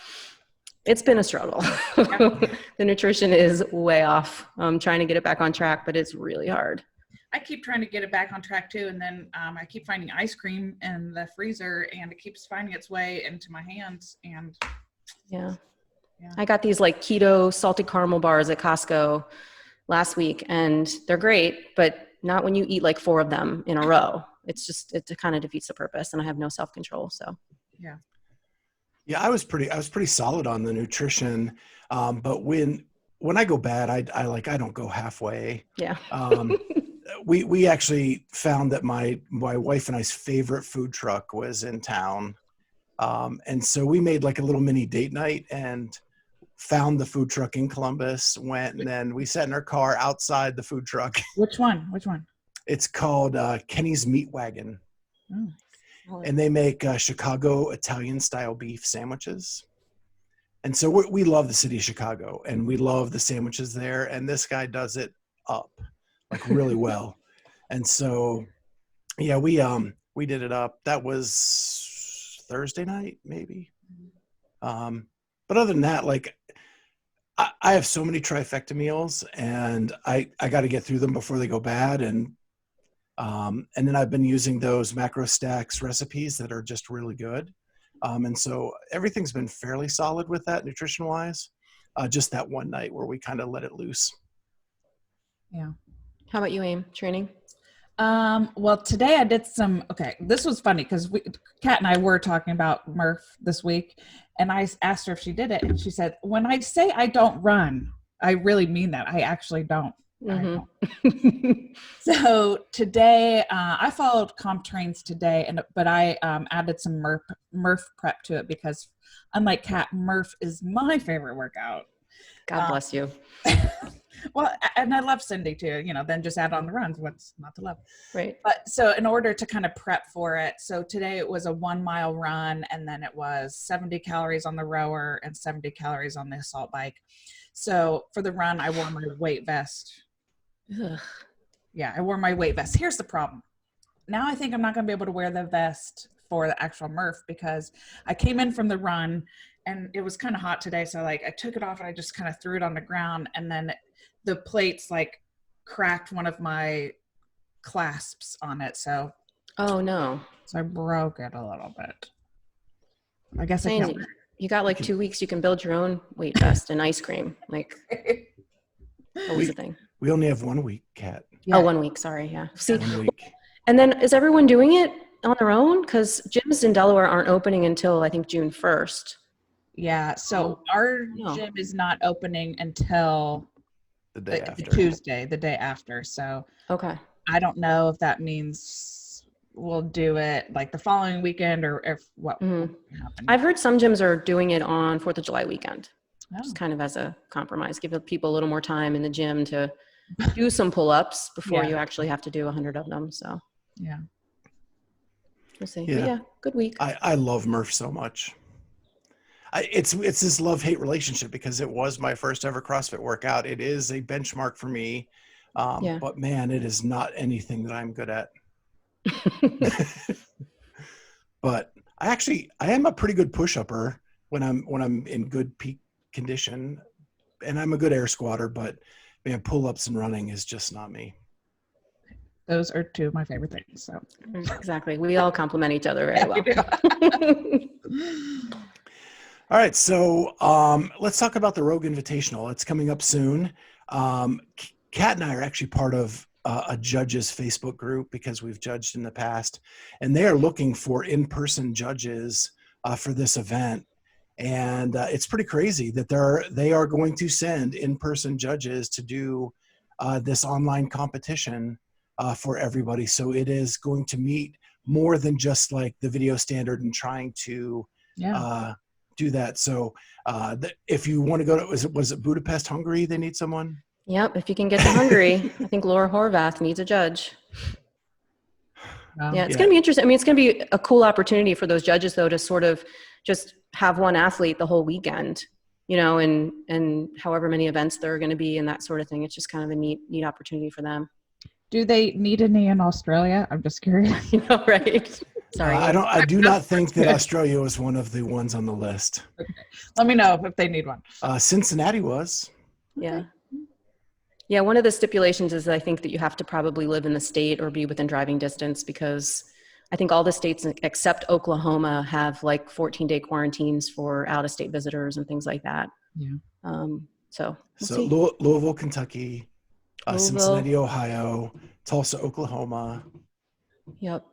Speaker 3: It's been a struggle. The nutrition is way off. I'm trying to get it back on track, but it's really hard.
Speaker 2: I keep trying to get it back on track too, and then I keep finding ice cream in the freezer, and it keeps finding its way into my hands. And
Speaker 3: yeah. I got these like keto salted caramel bars at Costco last week, and they're great, but not when you eat like 4 of them in a row. It kind of defeats the purpose, and I have no self-control. So
Speaker 1: Yeah, I was pretty solid on the nutrition, but when I go bad, I don't go halfway.
Speaker 3: Yeah.
Speaker 1: We actually found that my wife and I's favorite food truck was in town, and so we made like a little mini date night and found the food truck in Columbus, went, and then we sat in our car outside the food truck.
Speaker 2: Which one?
Speaker 1: It's called Kenny's Meat Wagon.
Speaker 2: Oh.
Speaker 1: And they make Chicago Italian style beef sandwiches. And so we love the city of Chicago, and we love the sandwiches there. And this guy does it up like really well. And so, yeah, we did it up. That was Thursday night, maybe. But other than that, like I have so many trifecta meals, and I got to get through them before they go bad. And then I've been using those macro stacks recipes that are just really good. And so everything's been fairly solid with that nutrition wise. Just that one night where we kind of let it loose.
Speaker 2: Yeah.
Speaker 3: How about you, Aim? Training?
Speaker 2: Well, today I did this was funny because Kat and I were talking about Murph this week, and I asked her if she did it, and she said, when I say I don't run, I really mean that. I actually don't.
Speaker 3: Mm-hmm.
Speaker 2: So today, I followed comp trains today, but I added some Murph prep to it because, unlike Kat, Murph is my favorite workout.
Speaker 3: God bless you.
Speaker 2: Well, and I love Cindy too, then just add on the runs. What's not to love?
Speaker 3: Right.
Speaker 2: But so in order to kind of prep for it, so today it was a 1 mile run, and then it was 70 calories on the rower and 70 calories on the assault bike. So for the run, I wore my weight vest.
Speaker 3: Ugh.
Speaker 2: Yeah, I wore my weight vest. Here's the problem. Now I think I'm not going to be able to wear the vest for the actual Murph, because I came in from the run and it was kind of hot today. So I took it off and I just kind of threw it on the ground, and then the plates cracked one of my clasps on it. So
Speaker 3: Oh no.
Speaker 2: I broke it a little bit. I guess I can't.
Speaker 3: You got 2 weeks. You can build your own weight vest and ice cream. What was the thing?
Speaker 1: We only have 1 week, Kat.
Speaker 3: Yeah. Oh, 1 week. Sorry. Yeah. See,
Speaker 1: 1 week.
Speaker 3: and then is everyone doing it on their own? Because gyms in Delaware aren't opening until I think June 1st.
Speaker 2: Yeah. So our gym is not opening until
Speaker 1: The day after.
Speaker 2: Tuesday, the day after. So
Speaker 3: Okay.
Speaker 2: I don't know if that means we'll do it the following weekend or if what will happen.
Speaker 3: I've heard some gyms are doing it on 4th of July weekend.
Speaker 2: Oh.
Speaker 3: Just kind of as a compromise, give people a little more time in the gym to do some pull-ups before you actually have to do 100 of them. So
Speaker 2: yeah,
Speaker 3: we'll see.
Speaker 1: Yeah.
Speaker 3: But yeah, good week.
Speaker 1: I love Murph so much. It's this love-hate relationship, because it was my first ever CrossFit workout. It is a benchmark for me. But man, it is not anything that I'm good at. But I am a pretty good push-upper when I'm in good peak condition, and I'm a good air squatter, but man, pull-ups and running is just not me.
Speaker 2: those are two of my favorite things. So
Speaker 3: Exactly. We all complement each other very well.
Speaker 1: All right, so let's talk about the Rogue Invitational. It's coming up soon. Kat and I are actually part of a judges Facebook group, because we've judged in the past, and they are looking for in-person judges for this event. And it's pretty crazy that they are going to send in-person judges to do this online competition for everybody. So it is going to meet more than just the video standard and trying to do that. So if you want to go to, was it Budapest, Hungary? They need someone?
Speaker 3: Yep. If you can get to Hungary, I think Laura Horvath needs a judge. Yeah, it's going to be interesting. I mean, it's going to be a cool opportunity for those judges, though, to sort of just have one athlete the whole weekend, and however many events there are going to be and that sort of thing. It's just kind of a neat opportunity for them.
Speaker 2: Do they need any in Australia? I'm just curious.
Speaker 3: Right? Sorry.
Speaker 1: I do not think that Australia was one of the ones on the list.
Speaker 2: Okay. Let me know if they need one.
Speaker 1: Cincinnati was.
Speaker 3: Yeah. Yeah, one of the stipulations is I think that you have to probably live in the state or be within driving distance, because I think all the states except Oklahoma have 14-day quarantines for out-of-state visitors and things like that.
Speaker 2: Yeah.
Speaker 3: So
Speaker 1: Louisville, Kentucky, Cincinnati, Ohio, Tulsa, Oklahoma.
Speaker 3: Yep.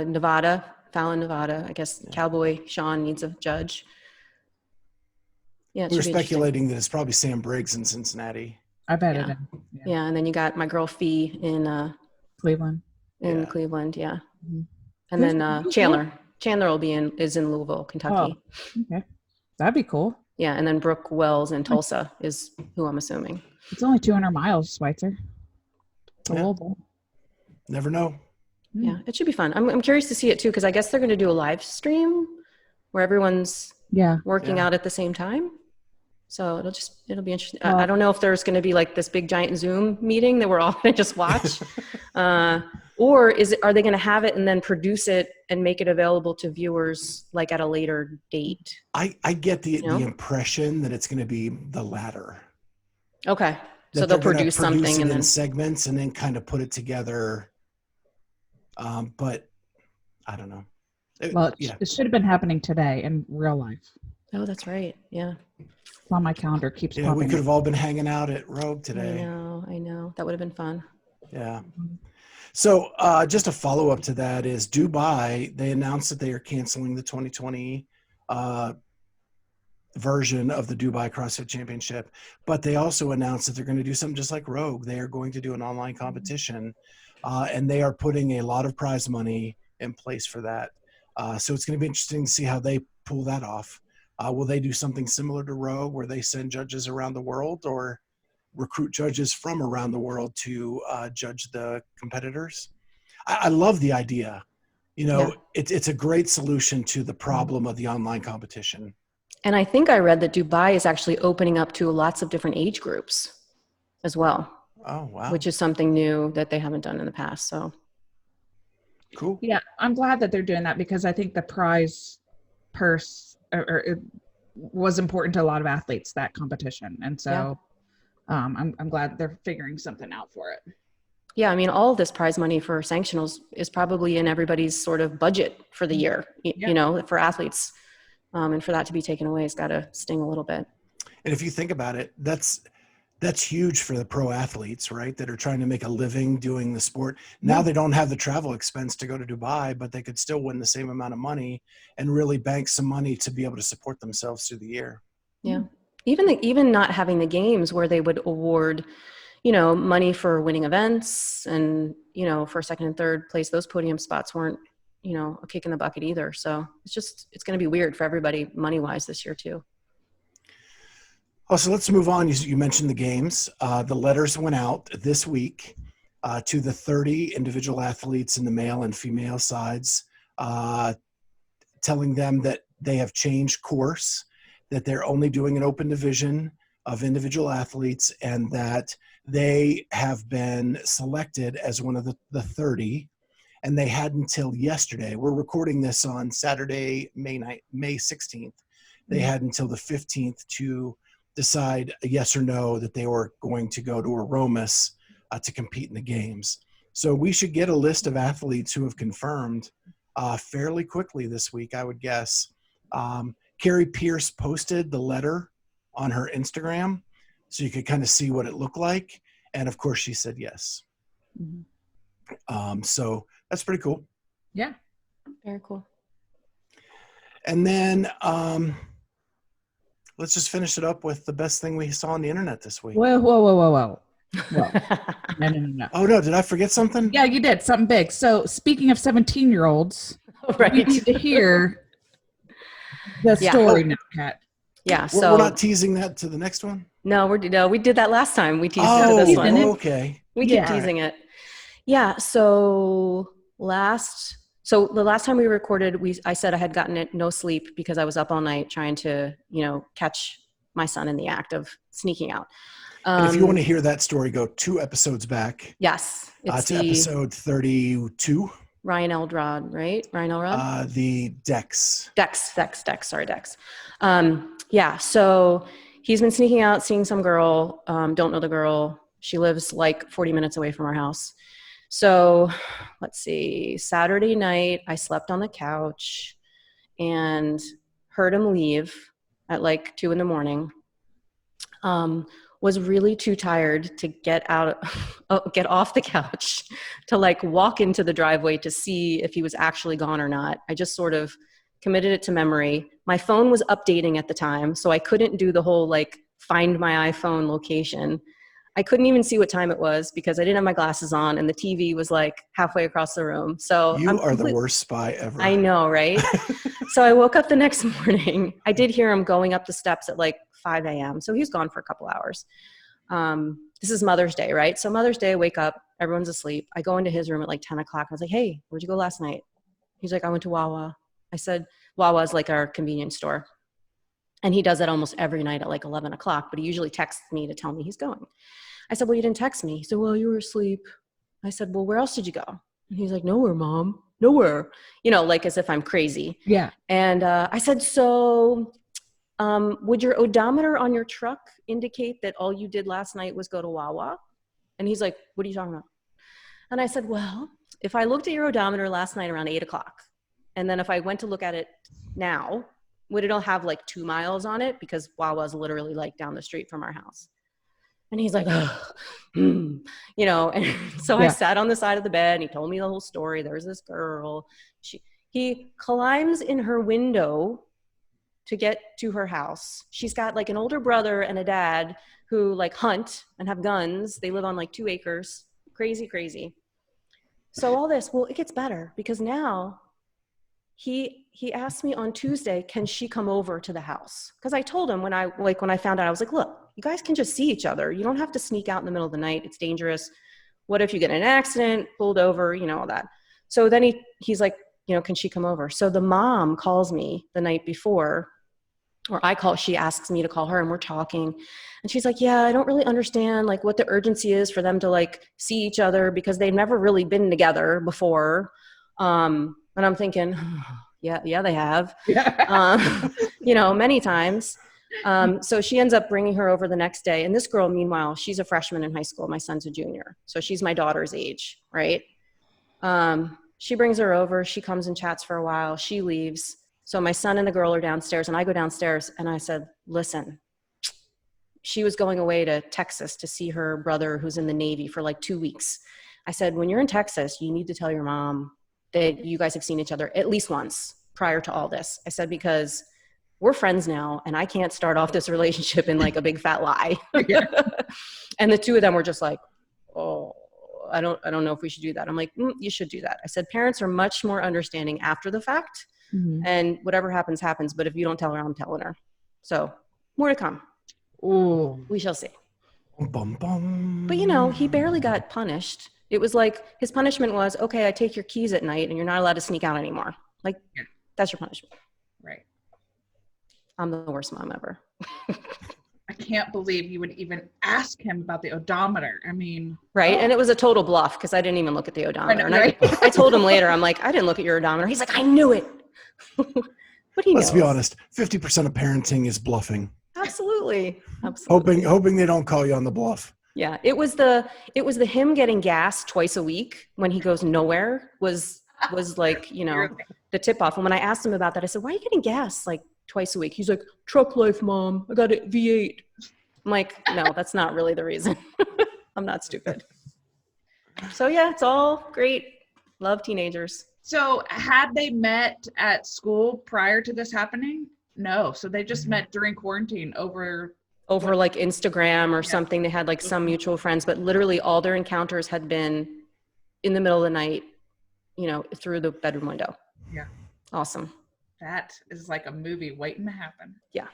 Speaker 3: Nevada, Fallon, Nevada. I guess Cowboy Sean needs a judge. Yeah,
Speaker 1: we were speculating that it's probably Sam Briggs in Cincinnati.
Speaker 2: I bet it is.
Speaker 3: Yeah, and then you got my girl Fee in
Speaker 2: Cleveland.
Speaker 3: Cleveland, yeah.
Speaker 2: Mm-hmm.
Speaker 3: And then Chandler will be is in Louisville, Kentucky.
Speaker 2: Oh, okay. That'd be cool.
Speaker 3: Yeah, and then Brooke Wells in Tulsa is who I'm assuming.
Speaker 2: It's only 200 miles, Schweitzer. Louisville.
Speaker 1: Never know.
Speaker 3: Yeah, it should be fun. I'm curious to see it too, because I guess they're going to do a live stream where everyone's working out at the same time. So it'll be interesting. I don't know if there's going to be this big giant Zoom meeting that we're all going to just watch, or are they going to have it and then produce it and make it available to viewers at a later date?
Speaker 1: I get the impression that it's going to be the latter.
Speaker 3: Okay, so they'll produce something and then
Speaker 1: segments and then kind of put it together. But I don't know.
Speaker 2: It should have been happening today in real life.
Speaker 3: Oh, that's right. Yeah.
Speaker 2: It's on my calendar. Keeps popping.
Speaker 1: We could have all been hanging out at Rogue today.
Speaker 3: I know. That would have been fun.
Speaker 1: Yeah. So just a follow-up to that is Dubai. They announced that they are canceling the 2020 version of the Dubai CrossFit Championship, but they also announced that they're going to do something just like Rogue. They are going to do an online competition, and they are putting a lot of prize money in place for that. So it's going to be interesting to see how they pull that off. Will they do something similar to Rogue, where they send judges around the world, or recruit judges from around the world to judge the competitors? I love the idea. You know, it's a great solution to the problem of the online competition.
Speaker 3: And I think I read that Dubai is actually opening up to lots of different age groups as well.
Speaker 1: Oh, wow.
Speaker 3: Which is something new that they haven't done in the past. So
Speaker 1: cool.
Speaker 2: Yeah, I'm glad that they're doing that, because I think the prize purse or it was important to a lot of athletes, that competition. And so I'm glad they're figuring something out for it.
Speaker 3: Yeah, I mean, all of this prize money for sanctionals is probably in everybody's sort of budget for the year, you know, for athletes. And for that to be taken away has got to sting a little bit.
Speaker 1: And if you think about it, that's huge for the pro athletes, right? That are trying to make a living doing the sport. Now they don't have the travel expense to go to Dubai, but they could still win the same amount of money and really bank some money to be able to support themselves through the year.
Speaker 3: Yeah. Even not having the games where they would award, you know, money for winning events and, you know, for second and third place, those podium spots weren't, you know, a kick in the bucket either. So it's going to be weird for everybody money-wise this year too.
Speaker 1: Oh, so let's move on. You mentioned the games. The letters went out this week to the 30 individual athletes in the male and female sides, telling them that they have changed course, that they're only doing an open division of individual athletes, and that they have been selected as one of the 30. And they had until yesterday. We're recording this on Saturday, May 16th. They had until the 15th to decide a yes or no that they were going to go to Aromas to compete in the games. So we should get a list of athletes who have confirmed fairly quickly this week, I would guess. Carrie Pierce posted the letter on her Instagram, so you could kind of see what it looked like. And of course, she said yes. So that's pretty cool.
Speaker 2: Yeah.
Speaker 3: Very cool.
Speaker 1: And then let's just finish it up with the best thing we saw on the internet this week.
Speaker 2: Whoa. No.
Speaker 1: Oh, no. Did I forget something?
Speaker 2: Yeah, you did. Something big. So speaking of 17-year-olds,
Speaker 3: right.
Speaker 2: we need to hear the story now, Kat.
Speaker 3: Yeah. So
Speaker 1: we're not teasing that to the next one?
Speaker 3: No, we did that last time. We teased it to this one.
Speaker 1: Okay.
Speaker 3: We keep teasing it. Yeah. So the last time we recorded, I said I had gotten no sleep because I was up all night trying to, you know, catch my son in the act of sneaking out.
Speaker 1: And if you want to hear that story, go 2 episodes back.
Speaker 3: Yes.
Speaker 1: It's to episode 32.
Speaker 3: Ryan Eldrod, right? Ryan Eldrod?
Speaker 1: The Dex.
Speaker 3: Sorry, Dex. Yeah. So he's been sneaking out, seeing some girl. Don't know the girl. She lives like 40 minutes away from our house. So let's see, Saturday night, I slept on the couch and heard him leave at like 2 a.m. Was really too tired to get off the couch to like walk into the driveway to see if he was actually gone or not. I just sort of committed it to memory. My phone was updating at the time, so I couldn't do the whole like find my iPhone location. I couldn't even see what time it was because I didn't have my glasses on and the TV was like halfway across the room. So
Speaker 1: you are the worst spy ever.
Speaker 3: I know, right? So I woke up the next morning. I did hear him going up the steps at like 5 a.m. So he's gone for a couple hours. This is Mother's Day, right? So Mother's Day, I wake up, everyone's asleep. I go into his room at like 10 o'clock. I was like, hey, where'd you go last night? He's like, I went to Wawa. I said, Wawa is like our convenience store. And he does that almost every night at like 11 o'clock, but he usually texts me to tell me he's going. I said, well, you didn't text me. He said, well, you were asleep. I said, well, where else did you go? And he's like, nowhere, Mom, nowhere. You know, like as if I'm crazy.
Speaker 2: Yeah.
Speaker 3: And I said, so would your odometer on your truck indicate that all you did last night was go to Wawa? And he's like, what are you talking about? And I said, well, if I looked at your odometer last night around 8 o'clock, and then if I went to look at it now, would it all have like 2 miles on it? Because Wawa's literally like down the street from our house. And he's like, you know, and so I sat on the side of the bed and he told me the whole story. There's this girl. He climbs in her window to get to her house. She's got like an older brother and a dad who like hunt and have guns. They live on like 2 acres. Crazy. So all this, well, it gets better because now he asked me on Tuesday, can she come over to the house? Because I told him when I found out, I was like, look, you guys can just see each other. You don't have to sneak out in the middle of the night. It's dangerous. What if you get in an accident, pulled over, all that. So then he's like, can she come over? So the mom calls me the night before, or she asks me to call her, and we're talking. And she's like, yeah, I don't really understand like what the urgency is for them to like see each other, because they've never really been together before. And I'm thinking, yeah, they have, many times. So she ends up bringing her over the next day. And this girl, meanwhile, she's a freshman in high school. My son's a junior. So she's my daughter's age, right? She brings her over. She comes and chats for a while. She leaves. So my son and the girl are downstairs, and I go downstairs and I said, listen, she was going away to Texas to see her brother who's in the Navy for like 2 weeks. I said, when you're in Texas, you need to tell your mom that you guys have seen each other at least once prior to all this. I said, because we're friends now and I can't start off this relationship in like a big fat lie. And the two of them were just like, oh, I don't know if we should do that. I'm like, you should do that. I said, parents are much more understanding after the fact. And whatever happens, happens. But if you don't tell her, I'm telling her. So more to come.
Speaker 2: Ooh.
Speaker 3: We shall see.
Speaker 1: Bum, bum.
Speaker 3: But he barely got punished. It was like his punishment was, okay, I take your keys at night and you're not allowed to sneak out anymore. Like, that's your punishment.
Speaker 2: Right.
Speaker 3: I'm the worst mom ever.
Speaker 2: I can't believe you would even ask him about the odometer. I mean,
Speaker 3: right. And it was a total bluff because I didn't even look at the odometer.
Speaker 2: Right.
Speaker 3: And I told him later, I'm like, I didn't look at your odometer. He's like, I knew it. But
Speaker 1: Let's be honest, 50% of parenting is bluffing.
Speaker 3: Absolutely.
Speaker 1: Hoping they don't call you on the bluff.
Speaker 3: Yeah. It was the him getting gas twice a week when he goes nowhere was like, the tip off. And when I asked him about that, I said, why are you getting gas like twice a week? He's like, truck life, mom. I got it V8. I'm like, no, that's not really the reason. I'm not stupid. So yeah, it's all great. Love teenagers.
Speaker 2: So had they met at school prior to this happening? No. So they just met during quarantine over
Speaker 3: like Instagram or something. They had like some mutual friends, but literally all their encounters had been in the middle of the night, through the bedroom window.
Speaker 2: Yeah.
Speaker 3: Awesome.
Speaker 2: That is like a movie waiting to happen.
Speaker 3: Yeah.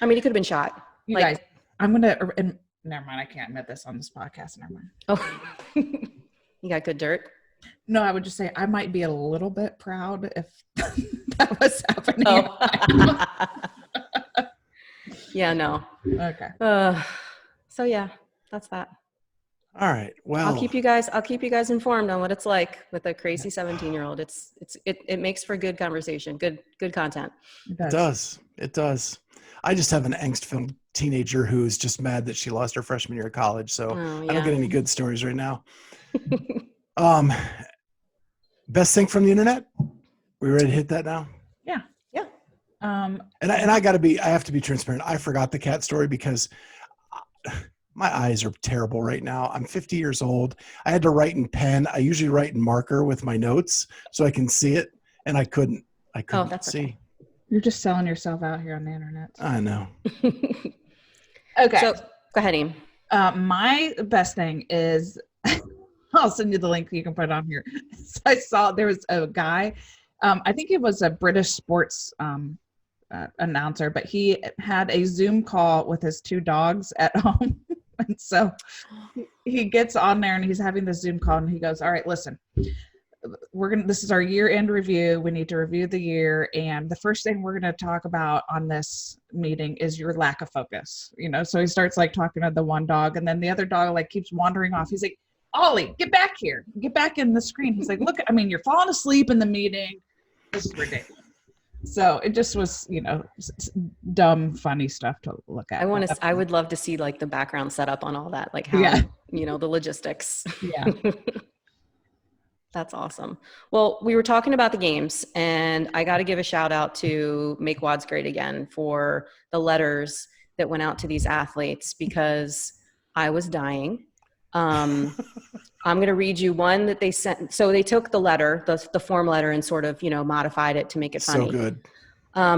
Speaker 3: I mean, he could have been shot.
Speaker 2: You guys, I'm going to, never mind. I can't admit this on this podcast. Never mind.
Speaker 3: Oh, you got good dirt?
Speaker 2: No, I would just say I might be a little bit proud if that was happening.
Speaker 3: Oh. Yeah, no.
Speaker 2: Okay.
Speaker 3: So yeah, that's that.
Speaker 1: All right. Well,
Speaker 3: I'll keep you guys informed on what it's like with a crazy 17-year-old. It makes for good conversation, good content.
Speaker 1: It does. I just have an angst-filled teenager who's just mad that she lost her freshman year of college. So I don't get any good stories right now. Best thing from the internet? We ready to hit that now?
Speaker 2: Yeah.
Speaker 3: Yeah.
Speaker 1: And I have to be transparent. I forgot the cat story because my eyes are terrible right now. I'm 50 years old. I had to write in pen. I usually write in marker with my notes so I can see it, and I couldn't see.
Speaker 3: Okay.
Speaker 2: You're just selling yourself out here on the internet.
Speaker 1: I know.
Speaker 2: Okay.
Speaker 3: So go ahead, Aim.
Speaker 2: My best thing is, I'll send you the link. You can put it on here. So I saw there was a guy, I think it was a British sports announcer, but he had a Zoom call with his two dogs at home. And so he gets on there and he's having the Zoom call and he goes, all right, listen, this is our year-end review. We need to review the year. And the first thing we're going to talk about on this meeting is your lack of focus. So he starts like talking to the one dog, and then the other dog like keeps wandering off. He's like, Ollie, get back here. Get back in the screen. He's like, look, you're falling asleep in the meeting. This is ridiculous. So it just was, dumb, funny stuff to look at.
Speaker 3: I would love to see like the background setup on all that, like how, the logistics.
Speaker 2: Yeah.
Speaker 3: That's awesome. Well, we were talking about the games, and I got to give a shout out to Make WODs Great Again for the letters that went out to these athletes, because I was dying. I'm going to read you one that they sent. So they took the letter, the form letter, and sort of, modified it to make it funny.
Speaker 1: So good.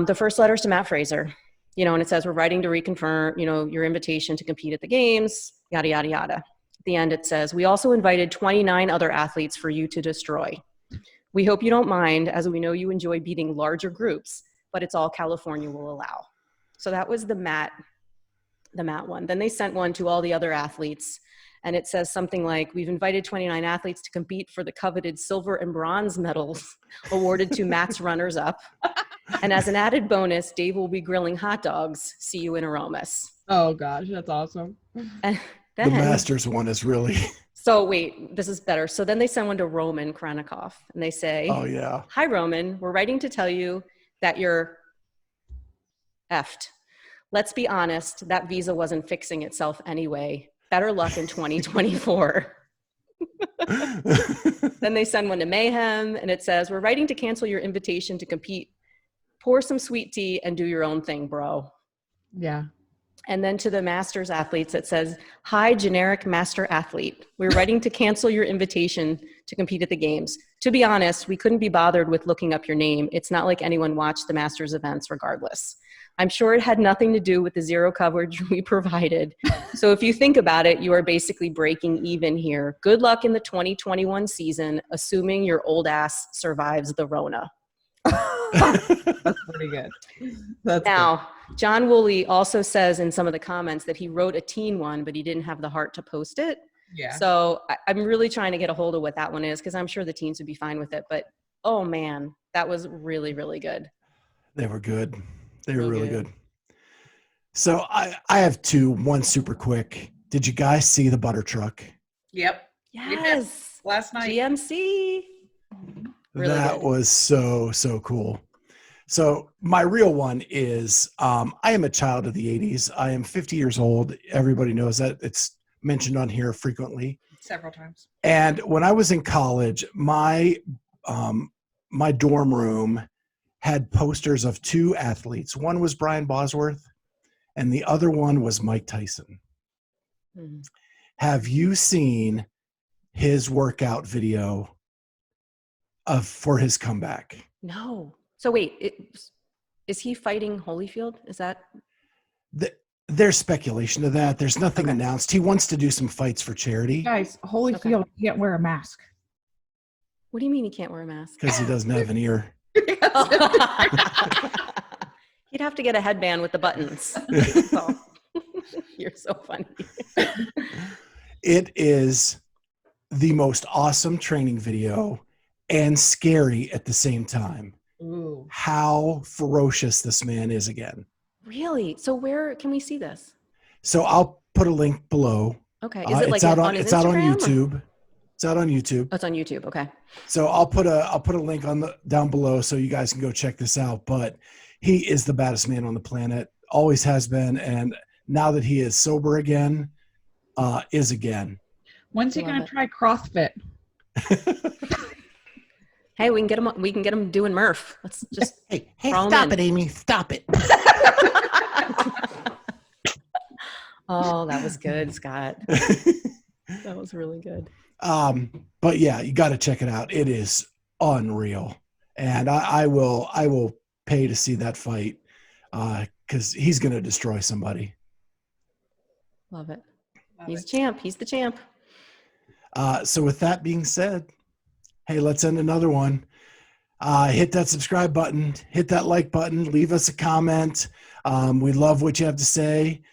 Speaker 3: The first letter is to Matt Fraser, and it says, we're writing to reconfirm, your invitation to compete at the games, yada, yada, yada. At the end, it says, we also invited 29 other athletes for you to destroy. We hope you don't mind, as we know you enjoy beating larger groups, but it's all California will allow. So that was the mat one. Then they sent one to all the other athletes, and it says something like, we've invited 29 athletes to compete for the coveted silver and bronze medals awarded to Matt's runners-up. And as an added bonus, Dave will be grilling hot dogs. See you in Aromas.
Speaker 2: Oh gosh, that's awesome.
Speaker 3: And
Speaker 1: The
Speaker 3: then,
Speaker 1: Masters one is really.
Speaker 3: so wait, this is better. So then they send one to Roman Kranikoff, and they say,
Speaker 1: Oh yeah.
Speaker 3: hi, Roman. We're writing to tell you that you're effed. Let's be honest, that visa wasn't fixing itself anyway. Better luck in 2024. Then they send one to Mayhem, and it says, we're writing to cancel your invitation to compete. Pour some sweet tea and do your own thing, bro.
Speaker 2: Yeah.
Speaker 3: And then to the Masters athletes, it says, hi, generic master athlete. We're writing to cancel your invitation to compete at the games. To be honest, we couldn't be bothered with looking up your name. It's not like anyone watched the Masters events regardless. I'm sure it had nothing to do with the zero coverage we provided. So if you think about it, you are basically breaking even here. Good luck in the 2021 season, assuming your old ass survives the Rona.
Speaker 2: That's pretty good. That's
Speaker 3: Now, John Woolley also says in some of the comments that he wrote a teen one, but he didn't have the heart to post it.
Speaker 2: good. Yeah.
Speaker 3: So I'm really trying to get a hold of what that one is, because I'm sure the teens would be fine with it. But, oh, man, that was really, really good.
Speaker 1: They were good. They were
Speaker 3: So
Speaker 1: really
Speaker 3: good.
Speaker 1: good. So I have two. One super quick. Did you guys see the butter truck?
Speaker 2: Yep.
Speaker 3: Yes.
Speaker 2: Last night.
Speaker 3: GMC. Really
Speaker 1: That
Speaker 3: good.
Speaker 1: was so cool. So my real one is I am a child of the 80s. I am 50 years old. Everybody knows that. It's mentioned on here frequently.
Speaker 2: Several times.
Speaker 1: And when I was in college, my dorm room had posters of two athletes. One was Brian Bosworth, and the other one was Mike Tyson.
Speaker 3: Mhm.
Speaker 1: Have you seen his workout video for his comeback?
Speaker 3: No. So wait, is he fighting Holyfield? Is that?
Speaker 1: There's speculation of that. There's nothing
Speaker 3: Okay.
Speaker 1: announced. He wants to do some fights for charity
Speaker 2: Guys, Holyfield can't wear a mask.
Speaker 3: What do you mean he can't wear a mask?
Speaker 1: because he doesn't have an ear.
Speaker 3: He'd have to get a headband with the buttons. Oh. You're so funny.
Speaker 1: It is the most awesome training video and scary at the same time.
Speaker 2: Ooh.
Speaker 1: How ferocious this man is again.
Speaker 3: Really? So where can we see this?
Speaker 1: So I'll put a link below.
Speaker 3: Okay. Is it like
Speaker 1: it's out on
Speaker 3: his
Speaker 1: it's out on
Speaker 3: Instagram, or-
Speaker 1: YouTube. It's out on YouTube.
Speaker 3: Oh, it's on YouTube. Okay.
Speaker 1: So I'll put a link on down below so you guys can go check this out. But he is the baddest man on the planet. Always has been, and now that he is sober again, is again.
Speaker 2: When's he
Speaker 3: Love
Speaker 2: gonna
Speaker 3: it.
Speaker 2: try CrossFit?
Speaker 3: Hey, we can get him doing Murph. Let's just
Speaker 1: Hey,
Speaker 3: throw him
Speaker 1: stop
Speaker 3: in.
Speaker 1: it, Amy. Stop it.
Speaker 3: Oh, that was good, Scott. That was really good.
Speaker 1: But yeah, you got to check it out. It is unreal, and I will pay to see that fight because he's going to destroy somebody.
Speaker 3: Love it. He's a champ. He's the champ.
Speaker 1: So with that being said, hey, let's end another one. Hit that subscribe button, hit that like button, leave us a comment. We love what you have to say.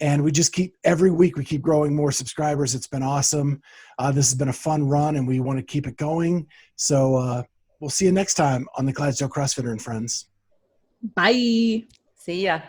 Speaker 1: And we just every week we keep growing more subscribers. It's been awesome. This has been a fun run and we want to keep it going. So we'll see you next time on the Clydesdale CrossFitter and Friends.
Speaker 2: Bye.
Speaker 3: See ya.